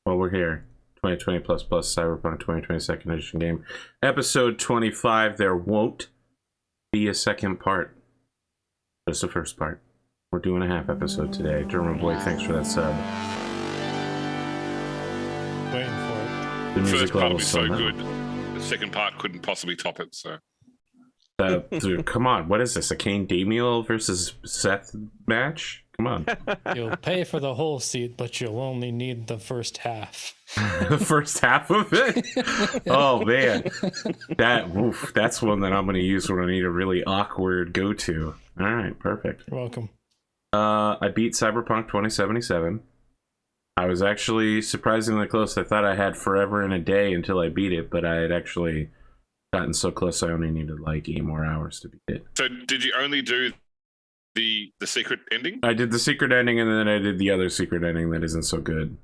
while we're here. 2020 plus Cyberpunk 2020 second edition game. Episode 25. There won't be a second part. Just the first part. We're doing a half episode today. Drumurboy, thanks for that sub. Waiting for it. The music First part will level's be so low. good. The second part couldn't possibly top it. So Dude, come on. What is this? A Cain Damiel versus Seth match? Come on. You'll pay for the whole seat, but you'll only need the first half. The first half of it? Oh, man. That's one that I'm going to use when I need a really awkward go-to. All right, perfect. You're welcome. I beat Cyberpunk 2077. I was actually surprisingly close. I thought I had forever and a day until I beat it, but I had actually gotten so close I only needed like 8 more hours to beat it. so did you only do the secret ending? I did the secret ending, and then I did the other secret ending that isn't so good.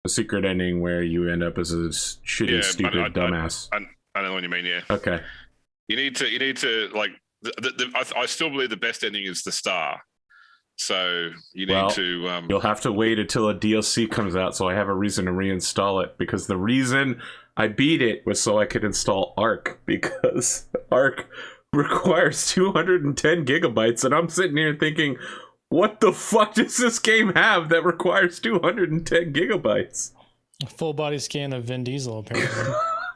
The secret ending where you end up as a shitty, stupid dumbass. I know what you mean. Yeah. Okay. You need to like. I still believe the best ending is the star. So you need to. You'll have to wait until a DLC comes out, so I have a reason to reinstall it. Because the reason I beat it was so I could install Arc, because Arc requires 210 gigabytes, and I'm sitting here thinking, what the fuck does this game have that requires 210 gigabytes? A full body scan of Vin Diesel, apparently.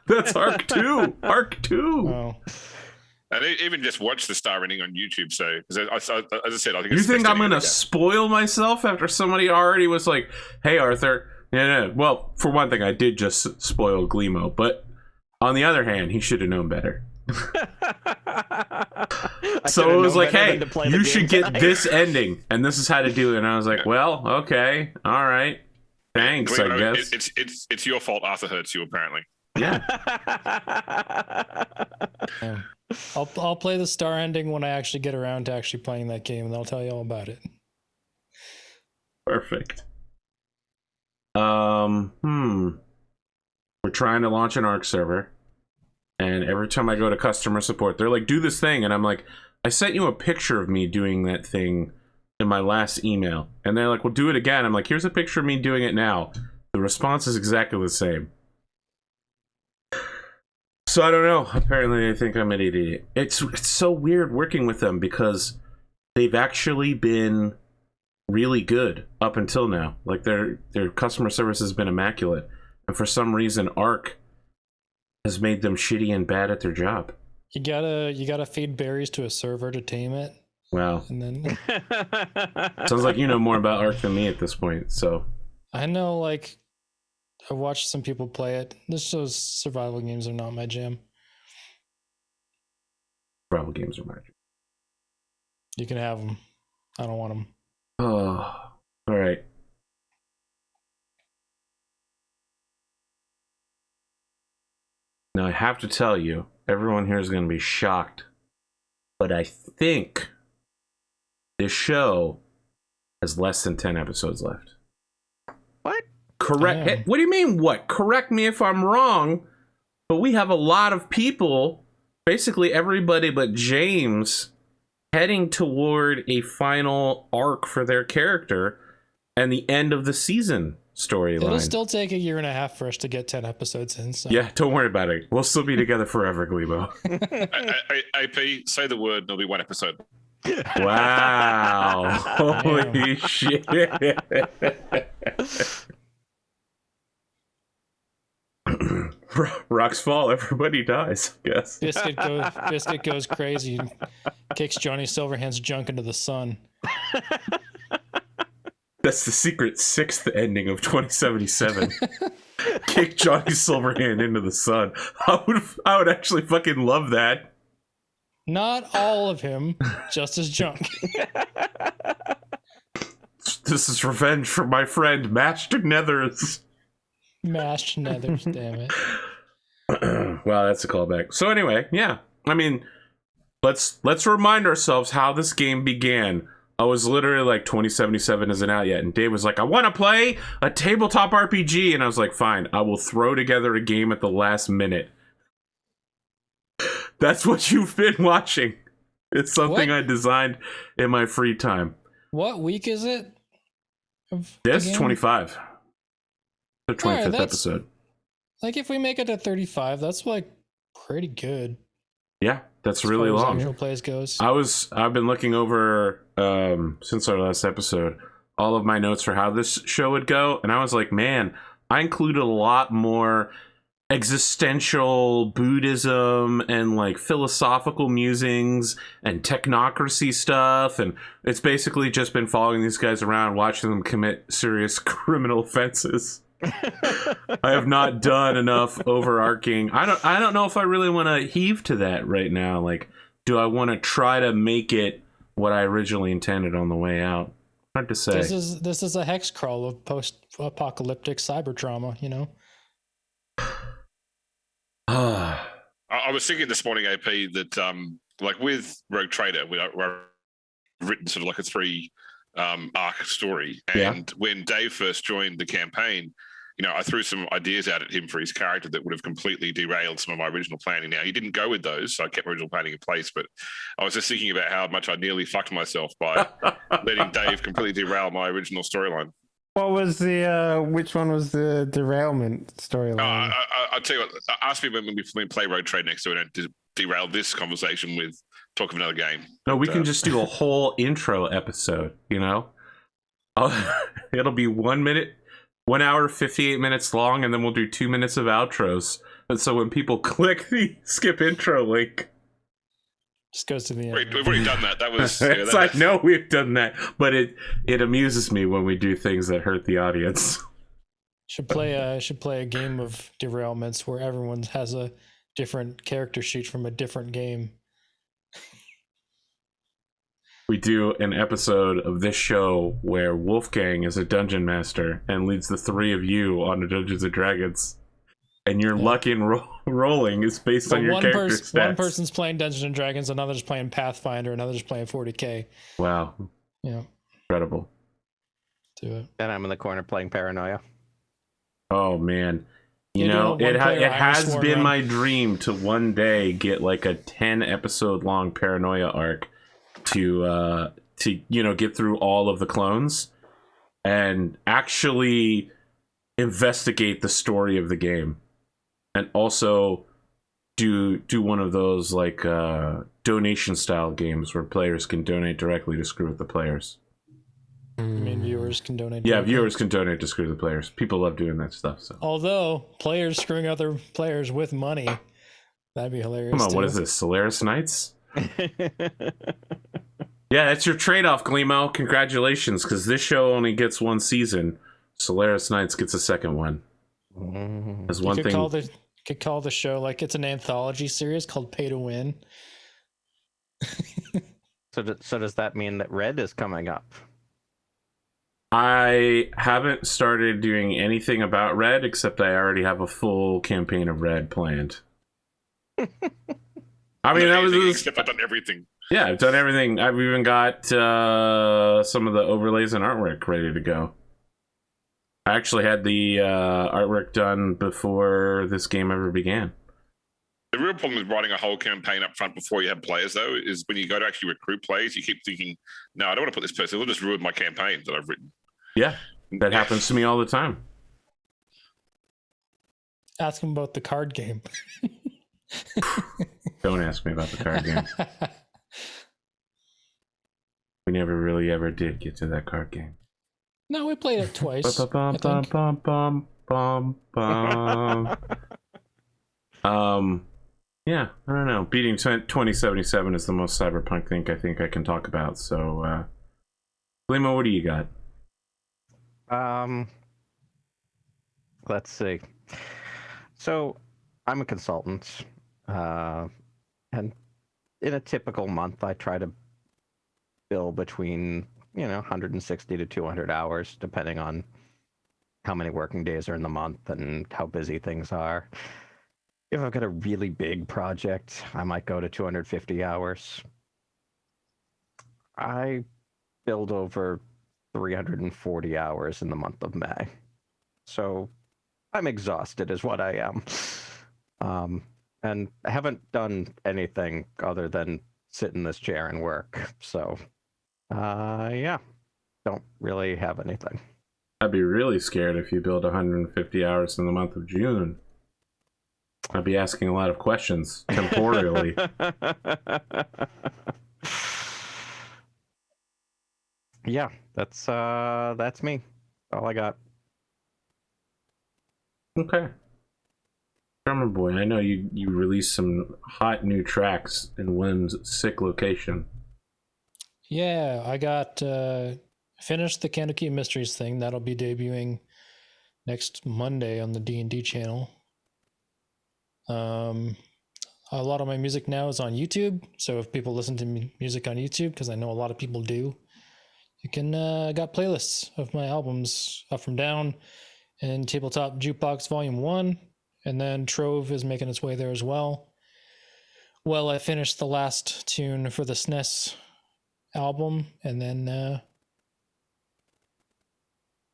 That's Arc 2. Arc 2. Oh. And even just watch the star ending on YouTube. So, as I said, I think You it's the think best I'm ending gonna ever. spoil myself after somebody already was like, "Hey, Arthur." Yeah. Well, for one thing, I did just spoil Glimo, but on the other hand, he should have known better. So it was like, "Hey, you should get this ending, and this is how to do it." And I was like, "Well, okay, all right, thanks, I guess." It's your fault. Arthur hurts you, apparently. Yeah. Yeah. I'll play the star ending when I actually get around to actually playing that game, and I'll tell you all about it. Perfect. We're trying to launch an Arc server, and every time I go to customer support, they're like, "Do this thing," and I'm like, "I sent you a picture of me doing that thing in my last email," and they're like, "Well, do it again." I'm like, "Here's a picture of me doing it now." The response is exactly the same. So I don't know. Apparently, they think I'm an idiot. It's so weird working with them because they've actually been really good up until now. Like their customer service has been immaculate, and for some reason, Arc has made them shitty and bad at their job. You gotta feed berries to a server to tame it, Wow, and then sounds like you know more about Arc than me at this point. So I know, like, I've watched some people play it. Those survival games are not my jam. survival games are magic. You can have them. I don't want them. Oh, all right. Now I have to tell you, everyone here is going to be shocked, but I think this show has less than 10 episodes left. What? Correct. Damn. Hey, what do you mean, what? Correct me if I'm wrong, but we have a lot of people, basically everybody but James, heading toward a final arc for their character and the end of the season storyline. It'll still take a year and a half for us to get 10 episodes in. So. Yeah, don't worry about it. We'll still be together forever, Glimo. AP, say the word, and there'll be one episode. Wow. Holy shit. Rocks fall, everybody dies, I guess. Biscuit goes crazy and kicks Johnny Silverhand's junk into the sun. That's the secret 6th ending of 2077. Kick Johnny Silverhand into the sun. I would actually fucking love that. Not all of him, just his junk. This is revenge for my friend Mashed Nethers. Mashed nethers, damn it. Wow, that's a callback. So anyway, yeah. I mean, let's remind ourselves how this game began. I was literally like, 2077 isn't out yet, and Dave was like, I want to play a tabletop RPG, and I was like, fine, I will throw together a game at the last minute. That's what you've been watching. It's something What? I designed in my free time. What week is it? This 25. The 25th that's- episode. Like if we make it to 35, that's like pretty good. Yeah, that's as really far as long. actual plays goes. I've been looking over since our last episode all of my notes for how this show would go, and I was like, man, I included a lot more existential Buddhism and like philosophical musings and technocracy stuff, and it's basically just been following these guys around, watching them commit serious criminal offenses. I have not done enough overarching. I don't know if I really want to heave to that right now. Like, do I want to try to make it what I originally intended on the way out? Hard to say. This is a hex crawl of post-apocalyptic cyber trauma, you know. I was thinking this morning, AP, that like with Rogue Trader, where I've written sort of like a 3 arc story, and when Dave first joined the campaign, you know, I threw some ideas out at him for his character that would have completely derailed some of my original planning. Now, he didn't go with those, so I kept my original planning in place, but I was just thinking about how much I nearly fucked myself by letting Dave completely derail my original storyline. What was the, which one was the derailment storyline? I'll tell you what, ask me when we play Road Trade next to it and derail this conversation with talk of another game. No, we can just do a whole intro episode, you know? It'll be 1 minute, 1 hour, 58 minutes long, and then we'll do 2 minutes of outros. And so when people click the skip intro link, just goes to the end. We've already done that. That was. It's like, no, we've done that. But it amuses me when we do things that hurt the audience. Should play a game of derailments where everyone has a different character sheet from a different game. We do an episode of this show where Wolfgang is a dungeon master and leads the 3 of you on a Dungeons and Dragons. And your luck in rolling is based on your character stats. One person's playing Dungeons and Dragons, another's playing Pathfinder, another's playing 40K. Wow. Yeah. Incredible. Do it. Then I'm in the corner playing Paranoia. Oh, man. You You're know, doing it has been run. my dream to one day get like a 10 episode long Paranoia arc to you know, get through all of the clones and actually investigate the story of the game. And also do one of those like donation style games where players can donate directly to screw with the players. I mean, viewers can donate. Yeah, directly. viewers can donate to screw the players. People love doing that stuff. So Although players screwing other players with money, that'd be hilarious. come on, too. what is this? Solaris Knights? Yeah, that's your trade-off, Glimo. Congratulations, because this show only gets 1 season. Solaris Knights gets a second one. There's one You thing. could call the show like it's an anthology series called Pay to Win. So does that mean that Red is coming up? I haven't started doing anything about Red, except I already have a full campaign of Red planned. I mean, that was except I've done everything. Yeah, I've done everything. I've even got some of the overlays and artwork ready to go. I actually had the artwork done before this game ever began. The real problem with writing a whole campaign up front before you have players, though, is when you go to actually recruit players, you keep thinking, no, I don't want to put this person. It'll just ruin my campaign that I've written. Yeah, that happens to me all the time. Ask him about the card game. Don't ask me about the card game. We never really ever did get to that card game. No, we played it twice. Bum, bum, bum, bum, bum, bum. Yeah, I don't know. Beating 2077 is the most cyberpunk thing I think I can talk about. So, Glimo, what do you got? Let's see. So I'm a consultant, and in a typical month, I try to bill between 160 to 200 hours, depending on how many working days are in the month and how busy things are. If I've got a really big project, I might go to 250 hours. I billed over 340 hours in the month of May. So I'm exhausted is what I am. And I haven't done anything other than sit in this chair and work. So, yeah, don't really have anything. I'd be really scared if you build 150 hours in the month of June. I'd be asking a lot of questions temporally. Yeah, that's me. All I got. Okay. Drumurboy, I know you released some hot new tracks in Wim's sick location. Yeah, I got finished the Kaneki Mysteries thing. That'll be debuting next Monday on the D&D channel. A lot of my music now is on YouTube, so if people listen to music on YouTube, because I know a lot of people do, you can got playlists of my albums, Up From Down and Tabletop Jukebox Volume 1, and then Trove is making its way there as well. Well, I finished the last tune for the SNES album, and then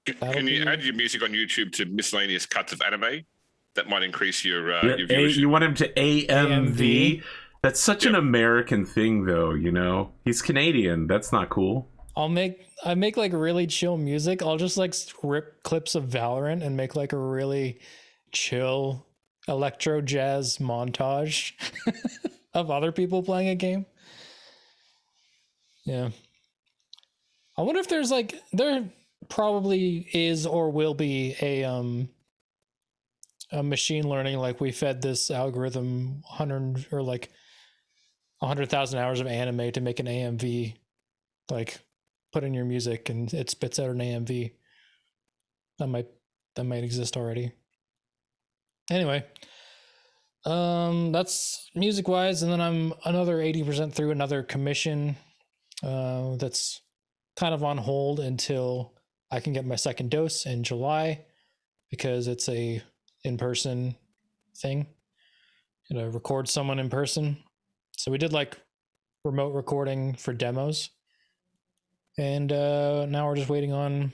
Can you add your music on YouTube to miscellaneous cuts of anime? That might increase your You viewership. want him to AMV? That's such an American thing, though, you know? He's Canadian. That's not cool. I make like really chill music. I'll just like rip clips of Valorant and make like a really chill electro jazz montage of other people playing a game. Yeah. I wonder if there's like, there probably is or will be a machine learning, like we fed this algorithm 100 or like 100,000 hours of anime to make an AMV, like put in your music and it spits out an AMV. That might exist already. Anyway, that's music wise, and then I'm another 80% through another commission that's kind of on hold until I can get my second dose in July, because it's a in-person thing. You know, record someone in person. So we did like remote recording for demos, and now we're just waiting on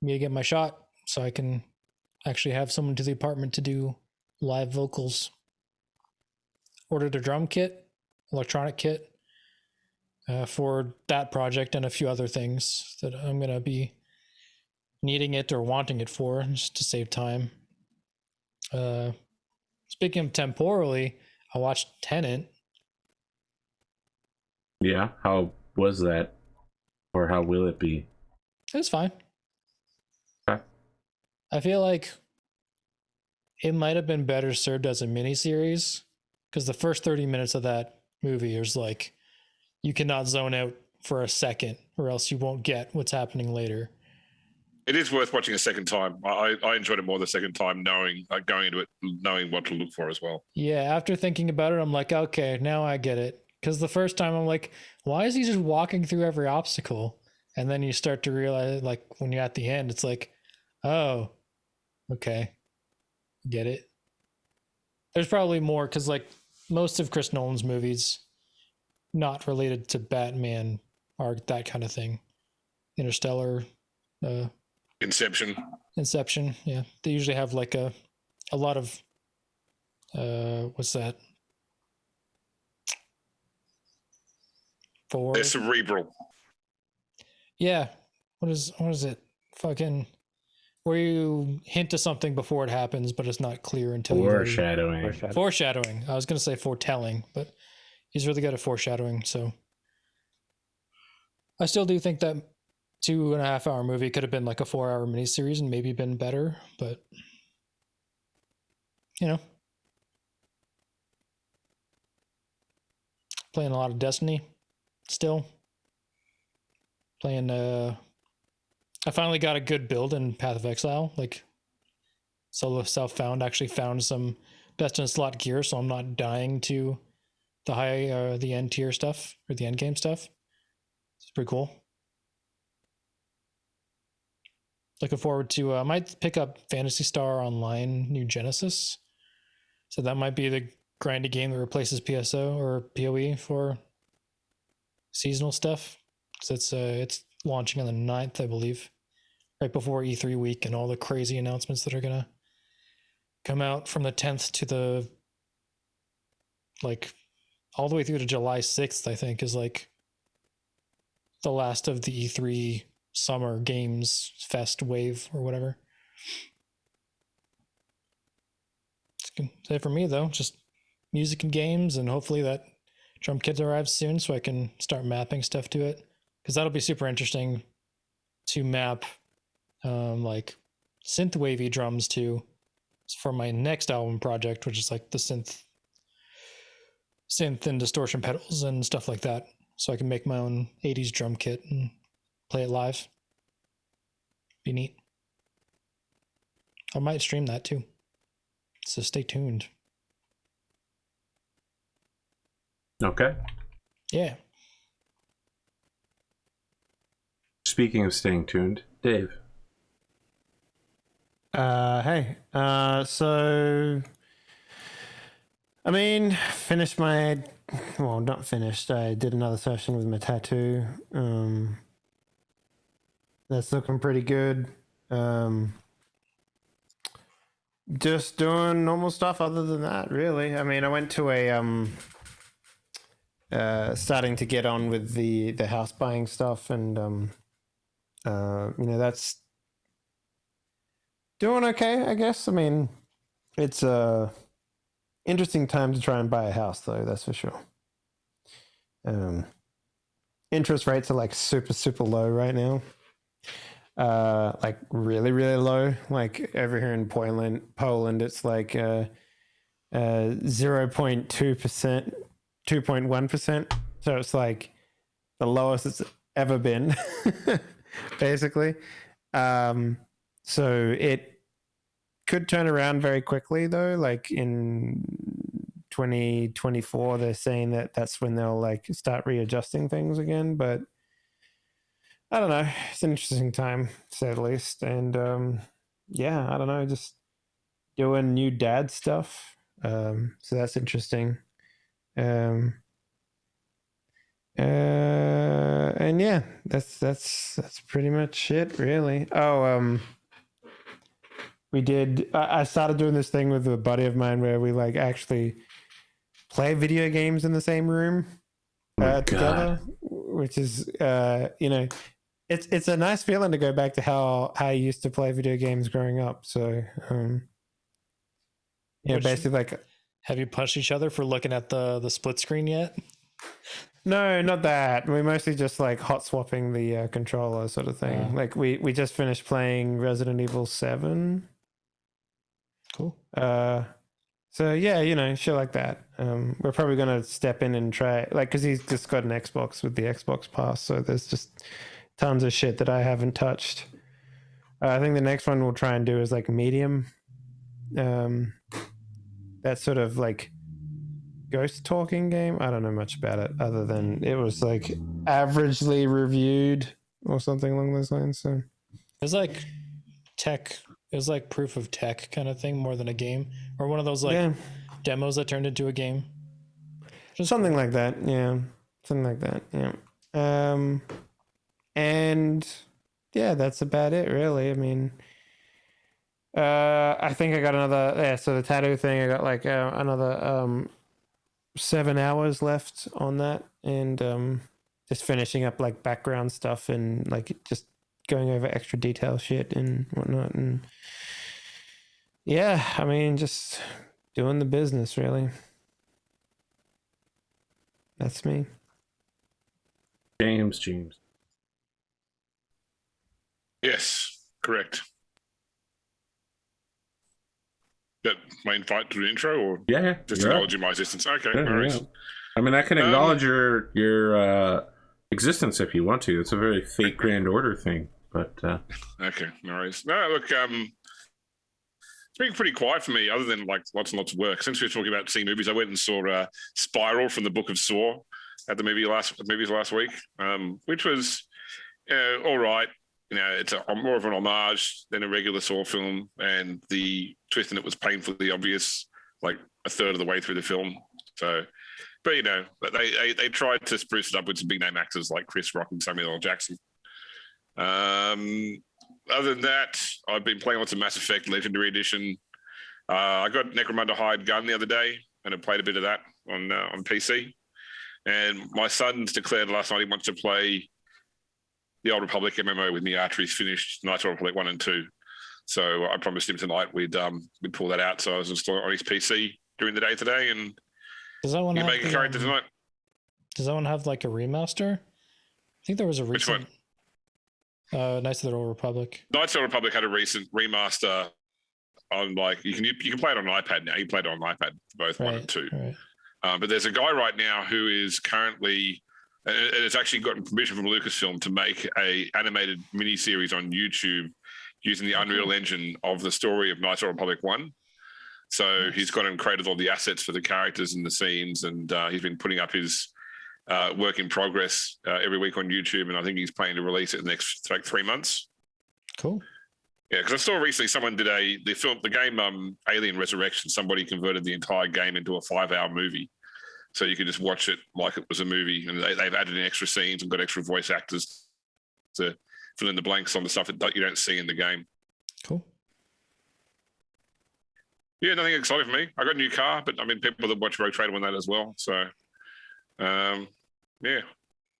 me to get my shot so I can actually have someone to the apartment to do live vocals. Ordered a drum kit, electronic kit for that project and a few other things that I'm gonna be needing it or wanting it for, just to save time. Speaking of temporally, I watched Tenet. Yeah, how was that? Or how will it be? It was fine. Okay. I feel like it might have been better served as a miniseries, because the first 30 minutes of that movie is like, you cannot zone out for a second or else you won't get what's happening later. It is worth watching a second time. I enjoyed it more the second time, knowing going into it, knowing what to look for as well. Yeah, after thinking about it, I'm like, okay, now I get it. Because the first time I'm like, why is he just walking through every obstacle? And then you start to realize, like, when you're at the end, it's like, oh, okay, get it. There's probably more, because like most of Chris Nolan's movies, not related to Batman, are that kind of thing. Interstellar, Inception, yeah. They usually have like a lot of what's that? they're cerebral. Yeah. What is it? Fucking where you hint to something before it happens, but it's not clear until Foreshadowing. Foreshadowing. I was gonna say foretelling, but he's really good at foreshadowing. So I still do think that 2.5 hour movie could have been like a 4-hour miniseries and maybe been better, but you know, playing a lot of Destiny still. Playing I finally got a good build in Path of Exile, like solo self-found, actually found some best in slot gear, so I'm not dying to the the end tier stuff or the end game stuff. It's pretty cool. Looking forward to I might pick up Phantasy Star Online New Genesis. So that might be the grindy game that replaces PSO or PoE for seasonal stuff. So it's launching on the 9th, I believe, right before E3 week and all the crazy announcements that are gonna come out from the 10th to the like all the way through to July 6th, I think, is like the last of the E3 summer games fest wave or whatever. That's it for me though. Just music and games, and hopefully that drum kit arrives soon so I can start mapping stuff to it, because that'll be super interesting to map like synth wavy drums to for my next album project, which is like the synth and distortion pedals and stuff like that, so I can make my own 80s drum kit and play it live. Be neat. I might stream that too, so stay tuned. Okay. Yeah. Speaking of staying tuned, Dave. Hey. So I mean, finished my, well, not finished. I did another session with my tattoo. That's looking pretty good. Just doing normal stuff other than that, really. I mean, I went to a starting to get on with the house buying stuff, and that's doing okay, I guess. I mean, it's a interesting time to try and buy a house, though, that's for sure. Interest rates are like super low right now. Like really low. Like over here in Poland, it's like 0.2%, 2.1%. So it's like the lowest it's ever been, basically. So it could turn around very quickly, though. Like in 2024, they're saying that that's when they'll like start readjusting things again. But I don't know. It's an interesting time, to say the least. And yeah, I don't know. Just doing new dad stuff. So that's interesting. And yeah, that's pretty much it, really. Oh, I started doing this thing with a buddy of mine where we like actually play video games in the same room together, which is it's a nice feeling to go back to how I used to play video games growing up. So basically, like, have you punched each other for looking at the split screen yet? No, not that. We mostly just like hot swapping the controller sort of thing. Like we just finished playing Resident Evil 7. Cool. So yeah, shit like that. We're probably gonna step in and try, like, because he's just got an Xbox with the Xbox Pass, so there's just tons of shit that I haven't touched. I think the next one we'll try and do is like Medium. That sort of like ghost talking game. I don't know much about it other than it was like averagely reviewed or something along those lines. So it's like tech. It was like proof of tech kind of thing more than a game, or one of those like demos that turned into a game. Just something like that. Yeah. Something like that. Yeah. And yeah, that's about it, really. I mean, I think I got another, so the tattoo thing, I got like another 7 hours left on that, and just finishing up like background stuff and like just going over extra detail shit and whatnot. And yeah, I mean, just doing the business, really. That's me. James. Yes, correct. That my invite to the intro, or just acknowledging my existence? Okay, no worries. I mean, I can acknowledge your existence if you want to. It's a very fate grand order thing, but okay, no worries. No, look, it's been pretty quiet for me, other than like lots and lots of work. Since we were talking about seeing movies, I went and saw Spiral from the Book of Saw at the movies last week, which was all right. It's more of an homage than a regular Saw film, and the twist in it was painfully obvious, like a third of the way through the film. So, but they tried to spruce it up with some big name actors like Chris Rock and Samuel L. Jackson. Other than that, I've been playing lots of Mass Effect Legendary Edition. I got Necromunda Hired Gun the other day, and I played a bit of that on PC. And my son's declared last night he wants to play the Old Republic MMO with the archery's finished, Knights of the Old Republic 1 and 2. So I promised him tonight we'd pull that out. So I was installing it on his PC during the day today, and Does that one you have make a character tonight. Does that one have like a remaster? I think there was a recent. Which one? Knights of the Old Republic. Knights of the Republic had a recent remaster on like you can play it on an iPad now. You played it on an iPad both 1 and 2. Right. But there's a guy right now who is currently, and it's actually gotten permission from Lucasfilm to make a animated miniseries on YouTube using the Unreal Engine of the story of Knights of the Republic 1. So he's got and created all the assets for the characters and the scenes, and he's been putting up his work in progress every week on YouTube, and I think he's planning to release it in the next like 3 months. Cool. Yeah, because I saw recently someone did the game Alien Resurrection. Somebody converted the entire game into a 5-hour movie, so you could just watch it like it was a movie, and they've added in extra scenes and got extra voice actors to fill in the blanks on the stuff that you don't see in the game. Cool. Yeah, nothing exciting for me. I got a new car, but I mean, people that watch Road Trader want that as well. So, yeah,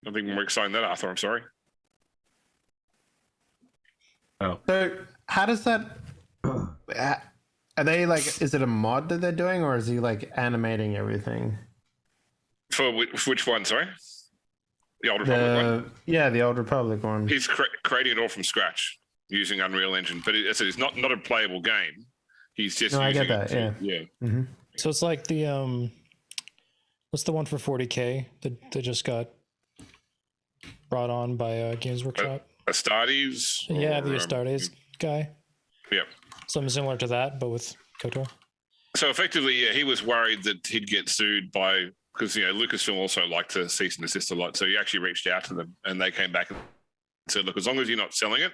nothing more exciting than that, Arthur. I'm sorry. Oh, So how does that? Are they like? Is it a mod that they're doing, or is he like animating everything? For which one? Sorry, the Old Republic one. Yeah, the Old Republic one. He's creating it all from scratch using Unreal Engine, but it's not a playable game. He's just. No, I using get that. it Yeah. Yeah. So it's like the what's the one for 40K that just got brought on by Games Workshop? Astartes. Yeah, the Astartes guy. Yeah. Something similar to that, but with KOTOR. So effectively, yeah, he was worried that he'd get sued by because Lucasfilm also liked to cease and desist a lot. So he actually reached out to them, and they came back and said, "Look, as long as you're not selling it,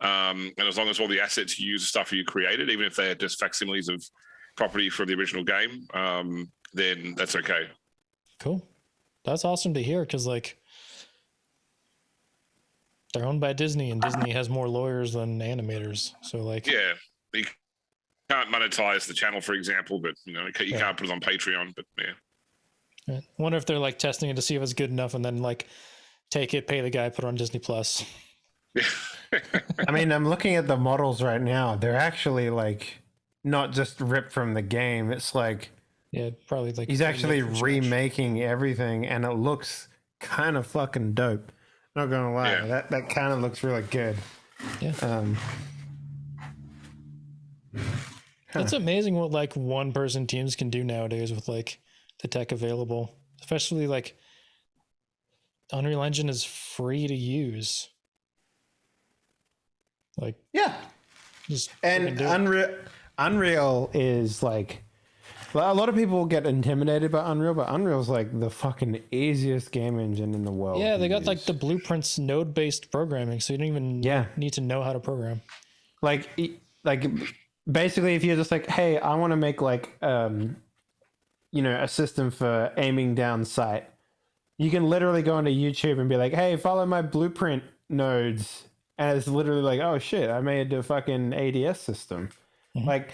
and as long as all the assets you use are stuff you created, even if they're just facsimiles of property from the original game, then that's okay." Cool. That's awesome to hear because like they're owned by Disney, and Disney has more lawyers than animators. So like, Yeah, you can't monetize the channel, for example, but you can't put it on Patreon. But yeah. I wonder if they're like testing it to see if it's good enough, and then like take it, pay the guy, put it on Disney Plus. I mean, I'm looking at the models right now. They're actually like not just ripped from the game. It's like Yeah, probably like he's actually remaking everything, and it looks kind of fucking dope. Not gonna lie, Yeah. that kind of looks really good. Yeah. It's amazing what like one person teams can do nowadays with like the tech available, especially like Unreal Engine is free to use. Like, Yeah, just and do it. Unreal is like, well, a lot of people get intimidated by Unreal, but Unreal's like the fucking easiest game engine in the world. Yeah, to they got like use. the blueprints node-based programming, so you don't even need to know how to program. like basically, if you're just like, hey, I want to make like a system for aiming down sight, you can literally go onto YouTube and be like, hey, follow my blueprint nodes, and it's literally like, oh shit, I made a fucking ADS system. Like,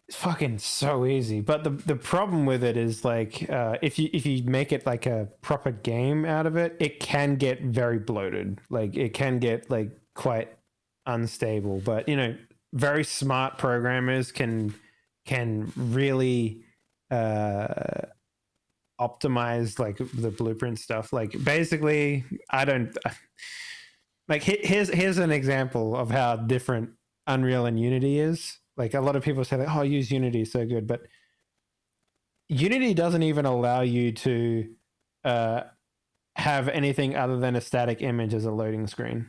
it's fucking so easy. But the problem with it is like, if you make it like a proper game out of it, it can get very bloated. Like it can get like quite unstable. But very smart programmers can really optimize like the blueprint stuff. Like basically, I don't like here's an example of how different Unreal and Unity is. Like a lot of people say like, oh, use Unity, so good, but Unity doesn't even allow you to have anything other than a static image as a loading screen.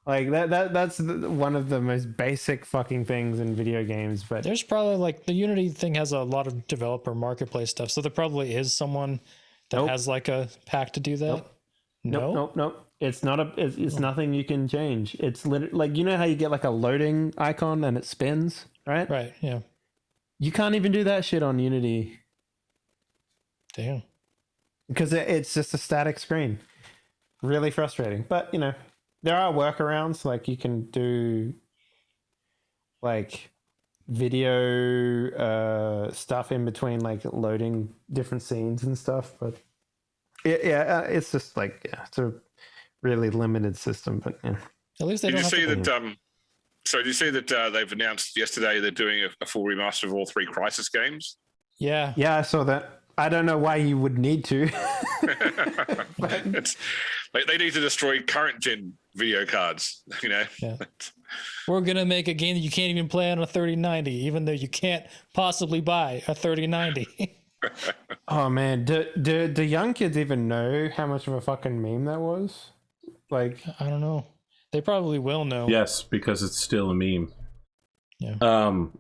Like that's one of the most basic fucking things in video games. But There's probably like the Unity thing has a lot of developer marketplace stuff, so there probably is someone that has like a pack to do that. Nope. It's not it's nothing you can change. It's literally like, how you get like a loading icon and it spins, right? Right. Yeah. You can't even do that shit on Unity Damn. because it's just a static screen. Really frustrating. But there are workarounds. Like you can do like video stuff in between, like loading different scenes and stuff. But it's just like it's a really limited system, but yeah. At least they Did don't you have see to. that? So did you see that they've announced yesterday they're doing a full remaster of all 3 Crisis games? Yeah. Yeah, I saw that. I don't know why you would need to. It's like they need to destroy current gen video cards. You know. Yeah. We're gonna make a game that you can't even play on a 3090, even though you can't possibly buy a 3090. Oh man, do young kids even know how much of a fucking meme that was? Like, I don't know. They probably will know. Yes, because it's still a meme. Yeah.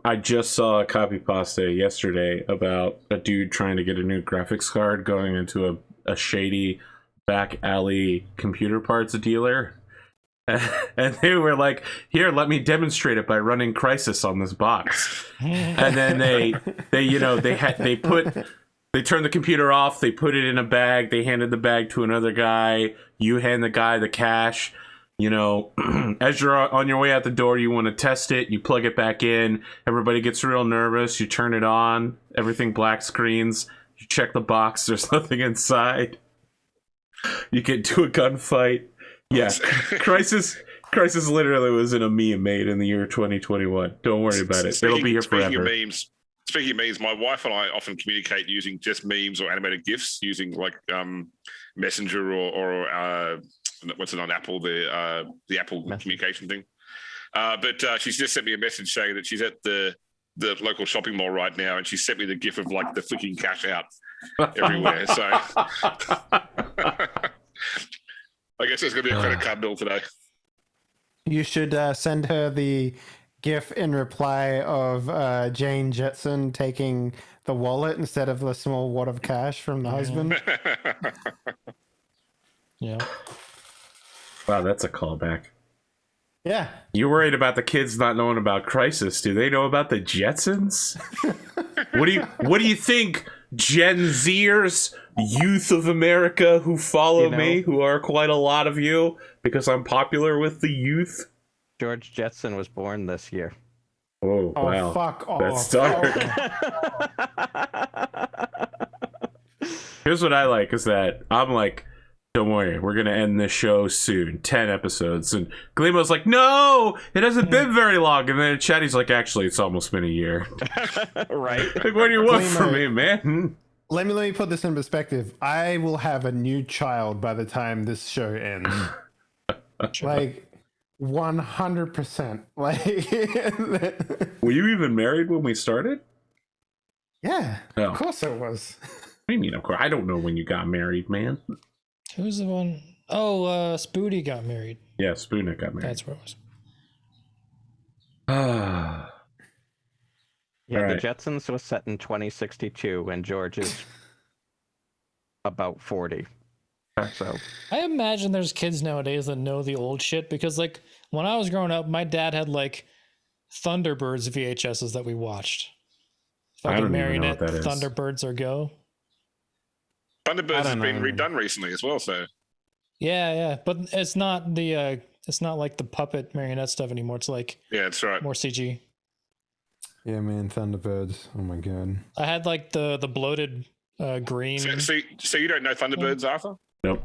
I just saw a copy pasta yesterday about a dude trying to get a new graphics card going into a shady back alley computer parts dealer. And they were like, "Here, let me demonstrate it by running Crysis on this box." And then they turned the computer off. They put it in a bag. They handed the bag to another guy. You hand the guy the cash. You know, as you're on your way out the door, you want to test it. You plug it back in. Everybody gets real nervous. You turn it on. Everything black screens. You check the box. There's nothing inside. You get into a gunfight. Yeah, Crisis literally was in a meme made in the year 2021. Don't worry about it. It'll be here forever. Speaking of memes, my wife and I often communicate using just memes or animated GIFs using like Messenger or what's it on Apple, the Apple communication thing. But she's just sent me a message saying that she's at the local shopping mall right now, and she sent me the GIF of like the freaking cash out everywhere. So I guess there's going to be a credit card bill today. you should send her the GIF in reply of Jane Jetson taking the wallet instead of the small wad of cash from the husband. Yeah. Wow, that's a callback. Yeah. You're worried about the kids not knowing about Crisis. Do they know about the Jetsons? What do you think, Gen Zers, youth of America who follow me, who are quite a lot of you, because I'm popular with the youth? George Jetson was born this year. Oh, wow. Fuck off. That's dark. Here's what I like is that I'm like, don't worry, we're going to end this show soon. 10 episodes. And Glimo's like, no, it hasn't been very long. And then Chatty's like, actually, it's almost been a year. Right. Like, what do you want Glimo, from me, man? Let me put this in perspective. I will have a new child by the time this show ends. Like 100%. Like Were you even married when we started? yeah, Oh. of course it was. What do you mean, of course? I don't know when you got married, man. Who's the one? Oh, Spooty got married. Yeah, Spooner got married. That's where it was. Ah. Yeah, All right. the Jetsons was set in 2062, and George is about 40. So I imagine there's kids nowadays that know the old shit because, like, when I was growing up, my dad had like Thunderbirds VHSs that we watched. I don't even know Marionette what that is. Thunderbirds or Go. Thunderbirds has been know. redone recently as well, so Yeah, but it's not the it's not like the puppet marionette stuff anymore. It's like yeah, that's right. more CG. Yeah, man, Thunderbirds. Oh my god. I had like the bloated green. So you don't know Thunderbirds, Arthur? Nope.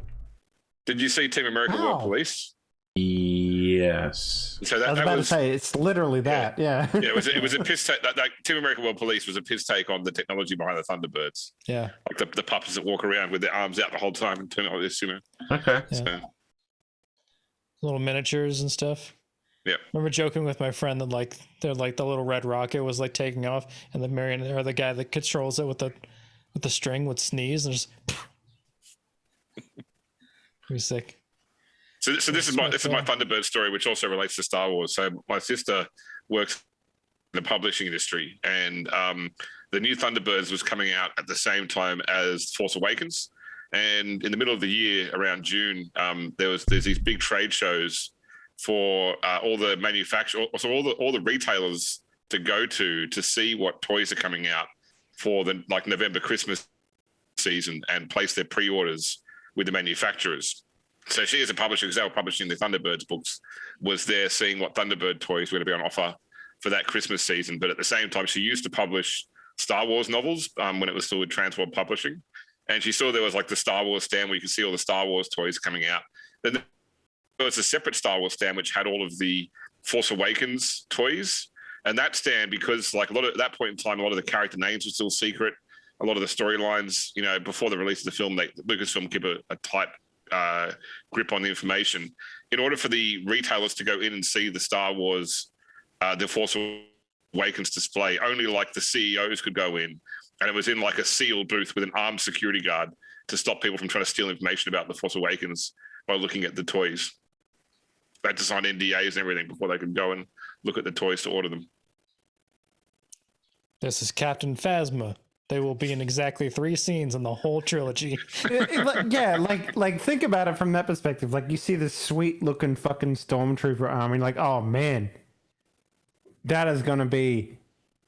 Did you see Team America Wow. World Police? Yes. So I that, was that about was to say it's literally that. Yeah. yeah, it was a piss take. That Team America World Police was a piss take on the technology behind the Thunderbirds, Yeah, like the puppets that walk around with their arms out the whole time and turn it like this, you know. Okay. Yeah. So, little miniatures and stuff. Yeah. Remember joking with my friend that like they're like the little red rocket was like taking off, and the marionette or the guy that controls it with the string would sneeze and just. He was sick. So this is my Thunderbird story, which also relates to Star Wars. So my sister works in the publishing industry, and the new Thunderbirds was coming out at the same time as Force Awakens. And in the middle of the year, around June, there's these big trade shows for all the manufacturers, so all the retailers to go to see what toys are coming out for the like November Christmas season and place their pre-orders with the manufacturers. So she, as a publisher, because they were publishing the Thunderbirds books, was there seeing what Thunderbird toys were going to be on offer for that Christmas season. But at the same time, she used to publish Star Wars novels when it was still with Transworld Publishing. And she saw there was like the Star Wars stand where you could see all the Star Wars toys coming out. Then was a separate Star Wars stand which had all of the Force Awakens toys, and that stand, because like a lot of, at that point in time, a lot of the character names were still secret. A lot of the storylines, you know, before the release of the film, Lucasfilm kept a tight grip on the information. In order for the retailers to go in and see the Star Wars, the Force Awakens display, only like the CEOs could go in, and it was in like a sealed booth with an armed security guard to stop people from trying to steal information about the Force Awakens by looking at the toys. They had to sign NDAs and everything before they could go and look at the toys to order them. This is Captain Phasma. They will be in exactly 3 scenes in the whole trilogy. Yeah, like think about it from that perspective. Like you see this sweet looking fucking stormtrooper army, like, oh man, that is gonna be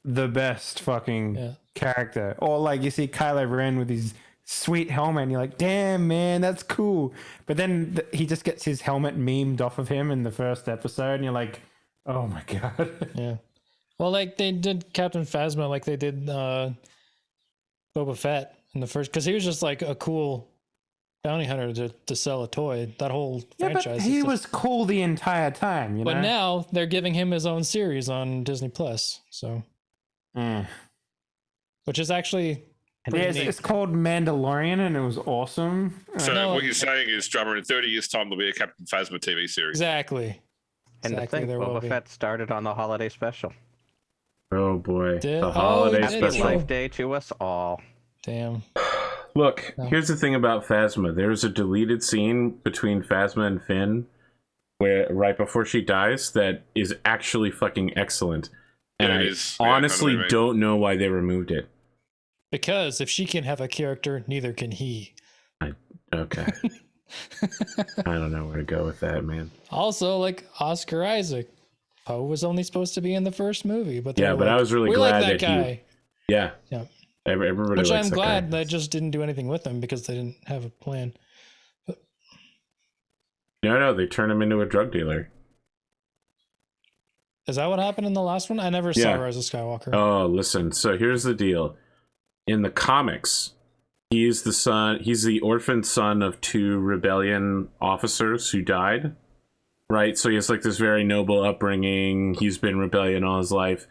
the best fucking character. Or like you see Kylo Ren with his sweet helmet, and you're like, damn man, that's cool. But then he just gets his helmet memed off of him in the first episode, and you're like, oh my god. Yeah. Well, like they did Captain Phasma, like they did Boba Fett in the first, because he was just like a cool bounty hunter to sell a toy. That whole franchise. But he was cool the entire time, you know. But now they're giving him his own series on Disney Plus, so which is actually it's called Mandalorian, and it was awesome. So what you're saying is, Drummer, in 30 years' time, there'll be a Captain Phasma TV series. Exactly. And to think, Boba Fett started on the holiday special. Oh boy, the holiday special. Life Day to us all. Damn. Look, here's the thing about Phasma. There's a deleted scene between Phasma and Finn, where right before she dies, that is actually fucking excellent. And I honestly don't know why they removed it. Because if she can have a character, neither can he. Okay. I don't know where to go with that, man. Also, like Oscar Isaac. Poe was only supposed to be in the first movie, but yeah, but I was really glad that guy. Yeah. Everybody Which likes I'm that glad guy. they just didn't do anything with him because they didn't have a plan. But... No, they turned him into a drug dealer. Is that what happened in the last one? I never saw Rise of Skywalker. Oh, listen. So here's the deal. In the comics, he's the orphan son of 2 rebellion officers who died. Right, so he has like this very noble upbringing. He's been rebellion all his life,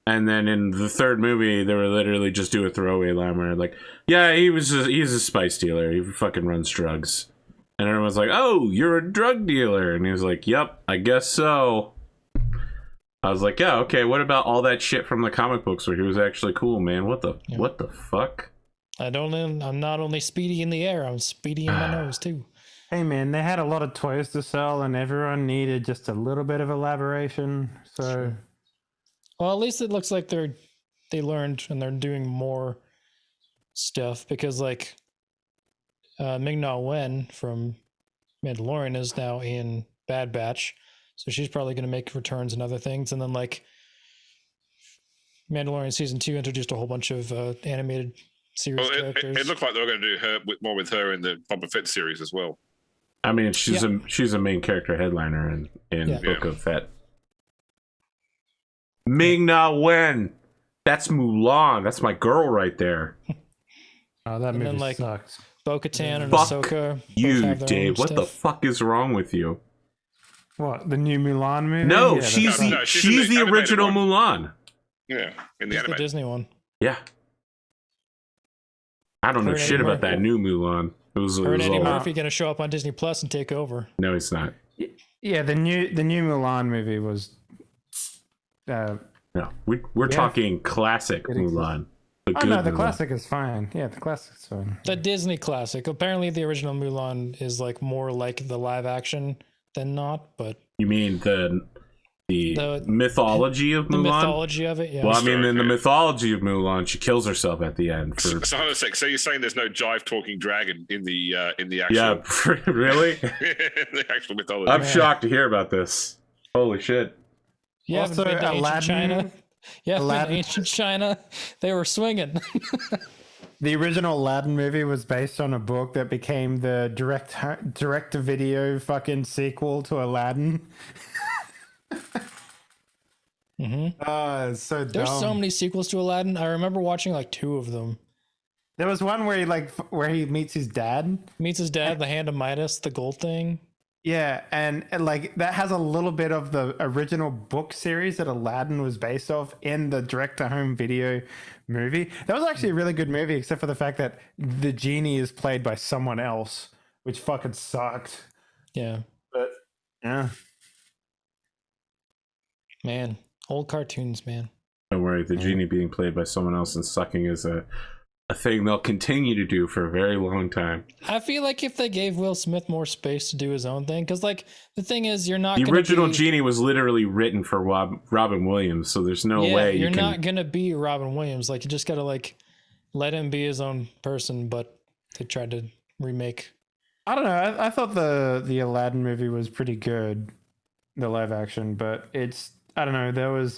and then in the 3rd movie, they were literally just do a throwaway line where like, yeah, he's a spice dealer. He fucking runs drugs, and everyone's like, oh, you're a drug dealer, and he was like, yep, I guess so. I was like, yeah, okay. What about all that shit from the comic books where he was actually cool, man? What the fuck? I'm not only speedy in the air, I'm speedy in my nose too. Hey man, they had a lot of toys to sell, and everyone needed just a little bit of elaboration. So, well, at least it looks like they learned and they're doing more stuff, because like Ming-Na Wen from Mandalorian is now in Bad Batch, so she's probably going to make returns and other things. And then like Mandalorian season 2 introduced a whole bunch of animated series characters. It looked like they were going to do more with her in the Boba Fett series as well. I mean, she's a main character headliner in Book of Fett. Ming-Na Wen, that's Mulan. That's my girl right there. Oh, that movie sucks. Bo-Katan and Ahsoka. You, Dave. What the fuck is wrong with you? What, the new Mulan movie? No, she's the original Mulan. Yeah, in the anime. The Disney one. Yeah. I don't know shit about that new Mulan. Eddie Murphy going to show up on Disney Plus and take over. No, he's not. Yeah, the new Mulan movie was. No, we're talking classic Mulan. The Mulan. Classic is fine. Yeah, the classic's fine. The Disney classic. Apparently, the original Mulan is like more like the live action than not. But you mean the mythology of Mulan? The mythology of it, yeah. Well, I mean, in the mythology of Mulan, she kills herself at the end. So hold on a sec. So you're saying there's no jive talking dragon in the actual? Yeah, really? The actual mythology. I'm shocked to hear about this. Holy shit! Yeah, also, been to ancient China. Yeah, in ancient China, they were swinging. The original Aladdin movie was based on a book that became the direct-to-video fucking sequel to Aladdin. It's so dumb. There's so many sequels to Aladdin. I remember watching like 2 of them. There was one where he meets his dad. The Hand of Midas, the gold thing. Yeah, and like that has a little bit of the original book series that Aladdin was based off in the direct-to-home video movie. That was actually a really good movie, except for the fact that the genie is played by someone else, which fucking sucked. Yeah, But yeah, man, old cartoons, man. Don't worry, the genie being played by someone else and sucking is a thing they'll continue to do for a very long time. I feel like if they gave Will Smith more space to do his own thing, because like the thing is, you're not The gonna original be, genie was literally written for Robin Williams, so there's no yeah, way you're you can. not gonna be Robin Williams. Like you just gotta like let him be his own person. But they tried to remake. I don't know. I thought the Aladdin movie was pretty good, the live action, but it's I don't know. There was